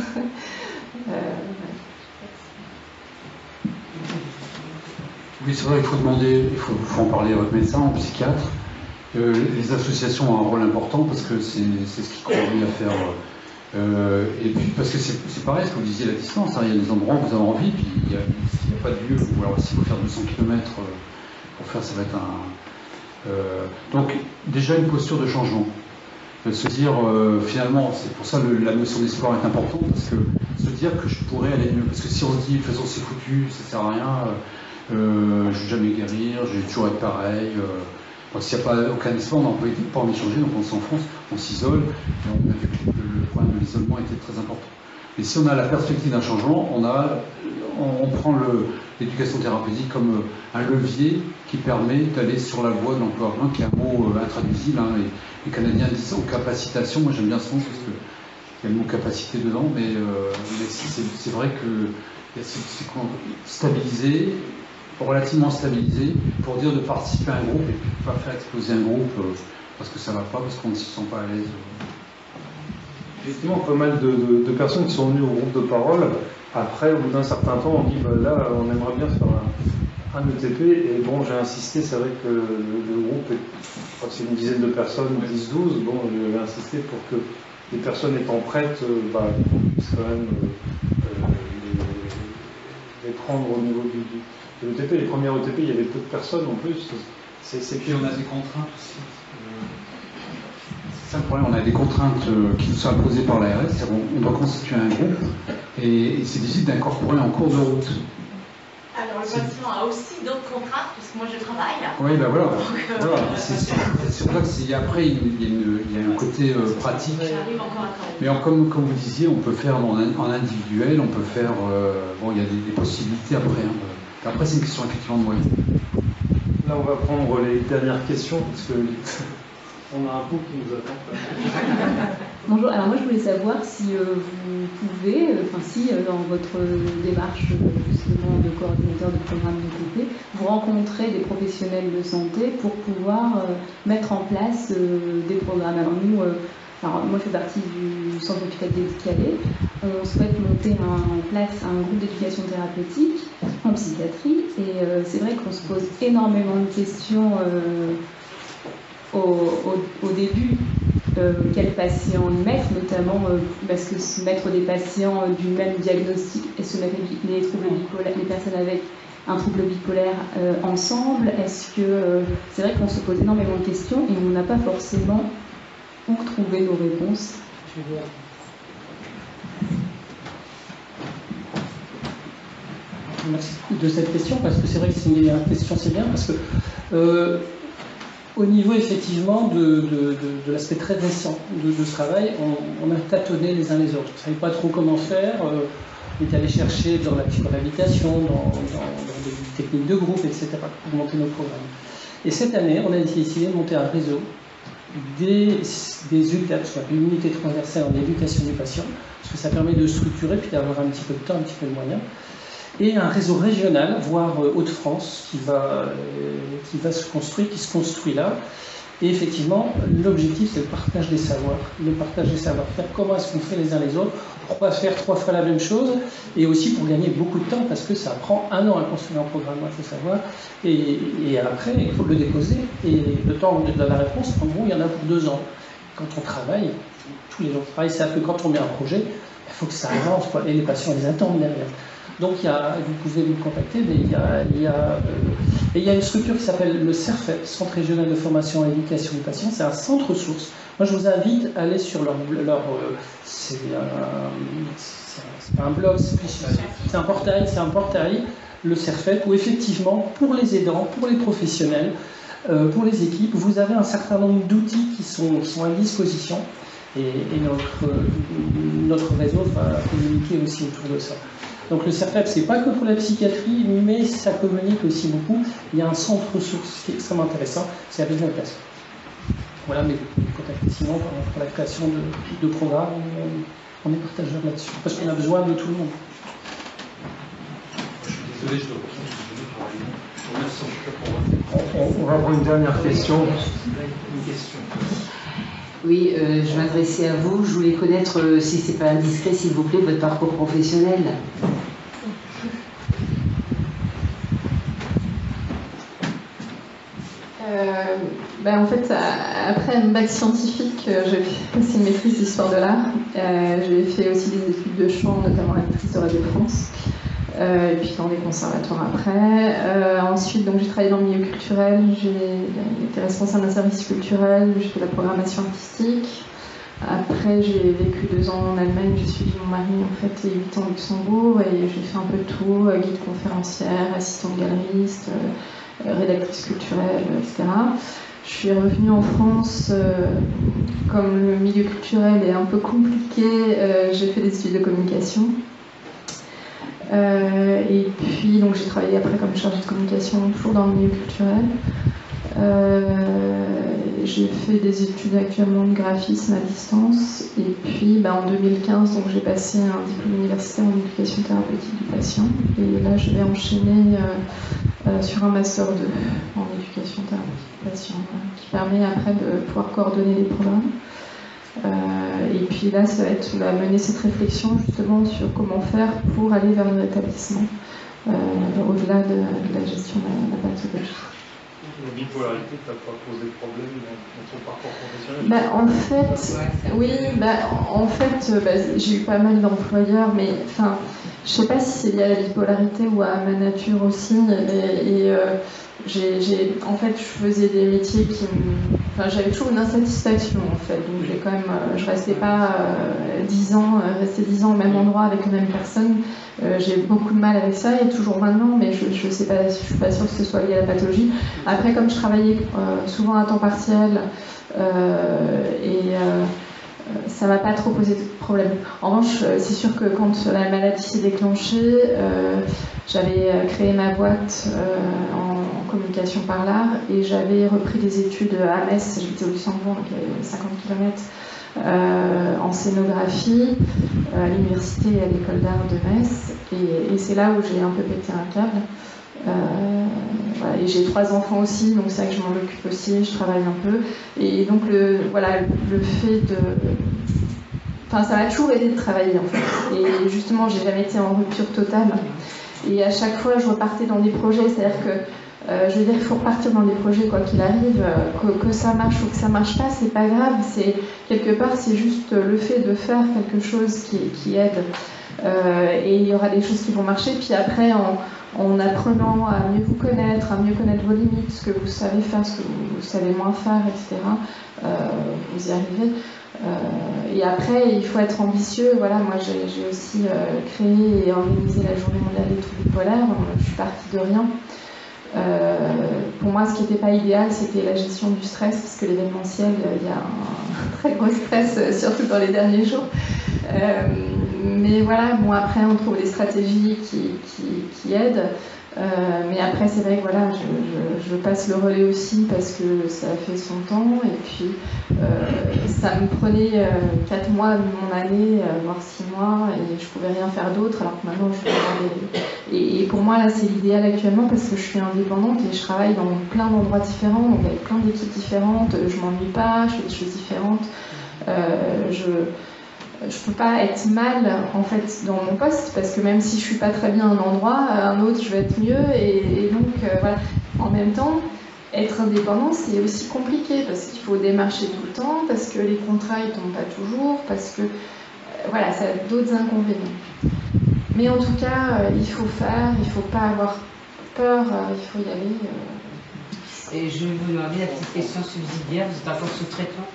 Oui, c'est vrai, il faut demander, il faut en parler à votre médecin, au psychiatre. Les associations ont un rôle important parce que c'est ce qui convient à faire. Et puis parce que c'est pareil, ce que vous disiez, la distance. Hein, il y a des endroits où vous avez envie, puis s'il n'y a pas de lieu, ou alors s'il faut faire 200 km pour faire, ça va être un. Donc déjà une posture de changement. Se dire finalement, c'est pour ça la notion d'espoir est importante, parce que se dire que je pourrais aller mieux. Parce que si on se dit, de toute façon c'est foutu, ça sert à rien, je ne vais jamais guérir, je vais toujours être pareil. S'il n'y a pas aucun espoir, on n'a pas envie de changer, donc on s'enfonce, on s'isole, et on a vu que le problème de l'isolement était très important. Et si on a la perspective d'un changement, on prend l'éducation thérapeutique comme un levier qui permet d'aller sur la voie de l'emploi, qui est un mot intraduisible. Hein, les Canadiens disent capacitation, moi j'aime bien ce mot parce qu'il y a le mot capacité dedans, mais c'est vrai que c'est stabilisé, relativement stabilisé, pour dire de participer à un groupe et puis de ne pas faire exploser un groupe parce que ça ne va pas, parce qu'on ne se sent pas à l'aise. Effectivement, pas mal de personnes qui sont venues au groupe de parole, après, au bout d'un certain temps, on dit là, on aimerait bien faire un ETP, et bon, j'ai insisté, c'est vrai que le groupe, je crois que c'est une dizaine de personnes, 10-12, bon, j'ai insisté pour que les personnes étant prêtes, qu'on puisse quand même les prendre au niveau de l'ETP. Les premières ETP, il y avait peu de personnes en plus. Puis on a des contraintes aussi. C'est ça le problème, on a des contraintes qui nous sont imposées par l'ARS, on doit constituer un groupe et c'est difficile d'incorporer en cours de route. Alors le patient a aussi d'autres contraintes, parce que moi je travaille. Oui, ben voilà. Voilà. C'est pour ça qu'après il y a un côté pratique. J'arrive encore à travailler. Mais comme vous disiez, on peut faire en individuel, on peut faire. Il y a des possibilités après. Hein. Après, c'est une question effectivement de moyens. Là, on va prendre les dernières questions, parce que on a un coup qui nous attend. Bonjour, alors moi je voulais savoir si vous pouvez, si dans votre démarche justement de coordinateur de programme d'ETP, vous rencontrez des professionnels de santé pour pouvoir mettre en place des programmes. Alors nous, moi je fais partie du centre hospitalier de Calais, on souhaite monter en place un groupe d'éducation thérapeutique en psychiatrie et c'est vrai qu'on se pose énormément de questions au début. Quels patients y mettre, notamment parce que se mettre des patients du même diagnostic et se mettre les troubles bipolaires, les personnes avec un trouble bipolaire ensemble, est-ce que c'est vrai qu'on se pose énormément de questions et on n'a pas forcément où trouver nos réponses. Merci de cette question parce que c'est vrai que c'est une question, c'est bien parce que au niveau effectivement de l'aspect très récent de ce travail, on a tâtonné les uns les autres. On ne savait pas trop comment faire. On est allé chercher dans la psychoréhabilitation, dans des techniques de groupe, etc. pour monter nos programmes. Et cette année, on a décidé de monter un réseau des UTAP, ce qu'on appelle une unité transversale en éducation du patient, parce que ça permet de structurer puis d'avoir un petit peu de temps, un petit peu de moyens. Et un réseau régional, voire Hauts-de-France, qui se construit là. Et effectivement, l'objectif, c'est le partage des savoirs, faire comment est-ce qu'on fait les uns les autres, pour pas faire 3 fois la même chose, et aussi pour gagner beaucoup de temps, parce que ça prend 1 an à construire un programme, il faut savoir, et après, il faut le déposer, et le temps de la réponse, en gros, il y en a pour 2 ans. Quand on travaille, tous les jours, pareil, c'est que quand on met un projet, il faut que ça avance, quoi, et les patients les attendent derrière. Donc vous pouvez nous contacter, mais il y a une structure qui s'appelle le CERFEP, Centre régional de formation et éducation des patients. C'est un centre ressources. Moi, je vous invite à aller sur leur c'est pas un blog, c'est un portail, le CERFEP, où effectivement, pour les aidants, pour les professionnels, pour les équipes, vous avez un certain nombre d'outils qui sont à disposition. Et notre réseau va communiquer aussi autour de ça. Donc le CERFEP, c'est pas que pour la psychiatrie, mais ça communique aussi beaucoup. Il y a un centre ressources qui est extrêmement intéressant, c'est avec notre classe. Voilà, mais vous contactez Simon pour la création de programmes, on est partageur là-dessus, parce qu'on a besoin de tout le monde. Je suis désolé, je dois on va prendre une dernière question. Une question. Oui, je m'adressais à vous. Je voulais connaître, si c'est pas indiscret, s'il vous plaît, votre parcours professionnel. En fait, après un bac scientifique, j'ai fait aussi une maîtrise d'histoire de l'art. J'ai fait aussi des études de chant, notamment à la maîtrise de Radio France. Et puis dans des conservatoires après. Ensuite, donc, j'ai travaillé dans le milieu culturel, j'ai été responsable d'un service culturel, j'ai fait de la programmation artistique. Après, j'ai vécu 2 ans en Allemagne, j'ai suivi mon mari en fait, et 8 ans au Luxembourg, et j'ai fait un peu de tout, guide conférencière, assistante galeriste, rédactrice culturelle, etc. Je suis revenue en France, comme le milieu culturel est un peu compliqué, j'ai fait des études de communication. Et puis donc j'ai travaillé après comme chargée de communication toujours dans le milieu culturel. J'ai fait des études actuellement de graphisme à distance et puis en 2015 donc j'ai passé un diplôme universitaire en éducation thérapeutique du patient et là je vais enchaîner sur un master 2 en éducation thérapeutique du patient qui permet après de pouvoir coordonner les programmes. Et puis là, ça va être mener cette réflexion justement sur comment faire pour aller vers le rétablissement au-delà de la gestion de la pathologie. La bipolarité, ça n'a pas posé de problème dans ton parcours professionnel? J'ai eu pas mal d'employeurs, mais je sais pas si c'est lié à la bipolarité ou à ma nature aussi. En fait, je faisais des métiers j'avais toujours une insatisfaction en fait. Donc je restais pas 10 ans, rester 10 ans au même endroit avec la même personne. J'ai beaucoup de mal avec ça et toujours maintenant, mais je sais pas, je suis pas sûre que ce soit lié à la pathologie. Après, comme je travaillais souvent à temps partiel ça m'a pas trop posé de problème. En revanche, c'est sûr que quand la maladie s'est déclenchée, j'avais créé ma boîte en communication par l'art et j'avais repris des études à Metz, j'étais au Luxembourg, donc il y avait 50 km, en scénographie à l'université et à l'école d'art de Metz. Et c'est là où j'ai un peu pété un câble. Voilà, et j'ai 3 enfants aussi, donc c'est vrai que je m'en occupe aussi, je travaille un peu. Et donc le fait de... Enfin, ça m'a toujours aidé de travailler en fait. Et justement, j'ai jamais été en rupture totale. Et à chaque fois, je repartais dans des projets, c'est-à-dire que je veux dire, il faut repartir dans des projets quoi qu'il arrive, que ça marche ou que ça marche pas, c'est pas grave. C'est quelque part, c'est juste le fait de faire quelque chose qui aide. Et il y aura des choses qui vont marcher. Puis après, en apprenant à mieux vous connaître, à mieux connaître vos limites, ce que vous savez faire, ce que vous savez moins faire, etc. Vous y arrivez. Et après, il faut être ambitieux. Voilà, moi, j'ai aussi créé et organisé la Journée mondiale des troubles bipolaires. Je suis partie de rien. Pour moi, ce qui n'était pas idéal, c'était la gestion du stress, parce que l'événementiel, il y a un très gros stress, surtout dans les derniers jours. Mais voilà, bon, après, on trouve des stratégies qui aident. Mais après, c'est vrai que voilà, je passe le relais aussi parce que ça a fait son temps. Et puis, ça me prenait 4 mois de mon année, voire 6 mois, et je pouvais rien faire d'autre. Alors que maintenant, je peux faire et pour moi, là, c'est l'idéal actuellement parce que je suis indépendante et je travaille dans plein d'endroits différents, donc avec plein d'équipes différentes. Je m'ennuie pas, je fais des choses différentes. Je peux pas être mal en fait dans mon poste parce que même si je suis pas très bien à un endroit, à un autre je vais être mieux et donc voilà. En même temps, être indépendant c'est aussi compliqué parce qu'il faut démarcher tout le temps, parce que les contrats ils tombent pas toujours, parce que voilà, ça a d'autres inconvénients. Mais en tout cas, il faut faire, il faut pas avoir peur, il faut y aller. Et je vais vous demander la petite question subsidiaire, vous êtes encore sous-traitant?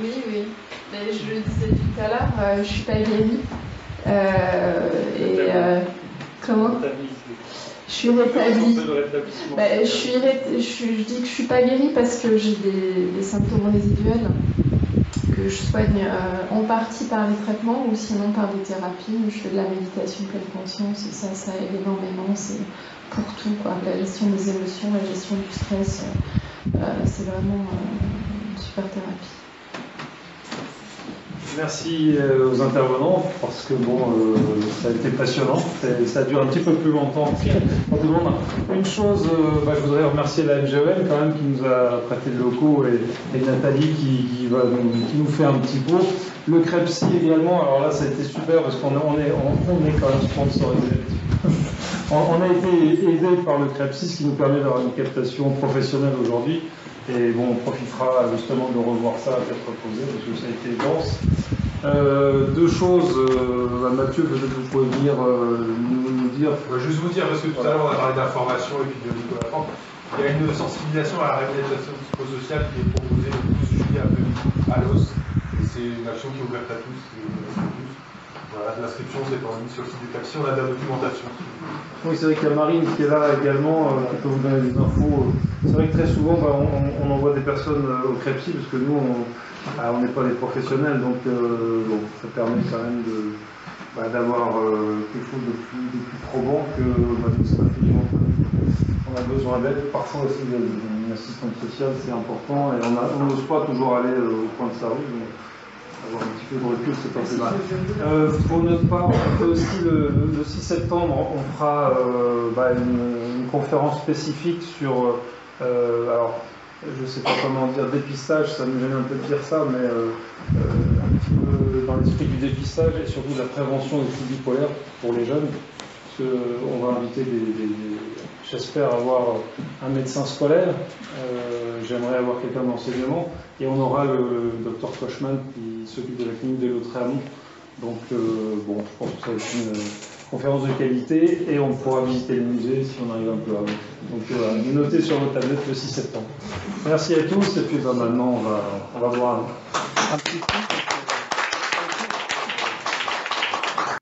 Oui, oui. Mais je le disais tout à l'heure, je suis pas guérie. Comment? Je suis rétablie. Je dis que je suis pas guérie parce que j'ai des symptômes résiduels que je soigne en partie par les traitements ou sinon par des thérapies. Je fais de la méditation pleine conscience et ça aide énormément. C'est pour tout, quoi. La gestion des émotions, la gestion du stress, c'est vraiment une super thérapie. Merci aux intervenants parce que bon, ça a été passionnant. Ça dure un petit peu plus longtemps pour tout le monde. Une chose, je voudrais remercier la MGEM quand même qui nous a prêté le locaux et Nathalie qui nous fait un petit pot. Le Crepsi également. Alors là, ça a été super parce qu'on est quand même sponsorisé. On a été aidé par le Crepsi, ce qui nous permet d'avoir une captation professionnelle aujourd'hui. Et bon, on profitera justement de revoir ça à tête reposée parce que ça a été dense. 2 choses, Mathieu, peut-être vous pouvez nous dire. Je vais juste vous dire, parce que tout à l'heure on a parlé d'information et puis de Nicolas Franck, il y a une sensibilisation à la réhabilitation psychosociale qui est proposée le 12 juillet à l'os. C'est une action qui est ouverte à tous. Voilà, l'inscription c'est en ligne sur le site du Crepsi, on a de la documentation. Oui, c'est vrai qu'il y a Marine qui est là également, qui peut vous donner des infos. C'est vrai que très souvent, on envoie des personnes au Crepsi, parce que nous, on n'est pas des professionnels, donc ça permet quand même d'avoir quelque chose de plus probant que administrativement. On a besoin d'aide, parfois aussi une assistante sociale, c'est important, et on n'ose pas toujours aller au coin de sa rue. Donc, avoir un petit peu de recul, c'est pas plus mal. Pour notre part, on fait aussi le 6 septembre, on fera une conférence spécifique sur, alors je ne sais pas comment dire, dépistage, ça me gêne un peu de dire ça, mais un petit peu dans l'esprit du dépistage et surtout de la prévention des troubles bipolaires pour les jeunes. On va inviter j'espère avoir un médecin scolaire, j'aimerais avoir quelqu'un d'enseignement, et on aura le Dr Kochman qui s'occupe de la clinique de Lautréamont. Donc je pense que ça va être une conférence de qualité, et on pourra visiter le musée si on arrive un peu avant. Donc notez sur vos tablettes le 6 septembre. Merci à tous, et puis maintenant on va voir un petit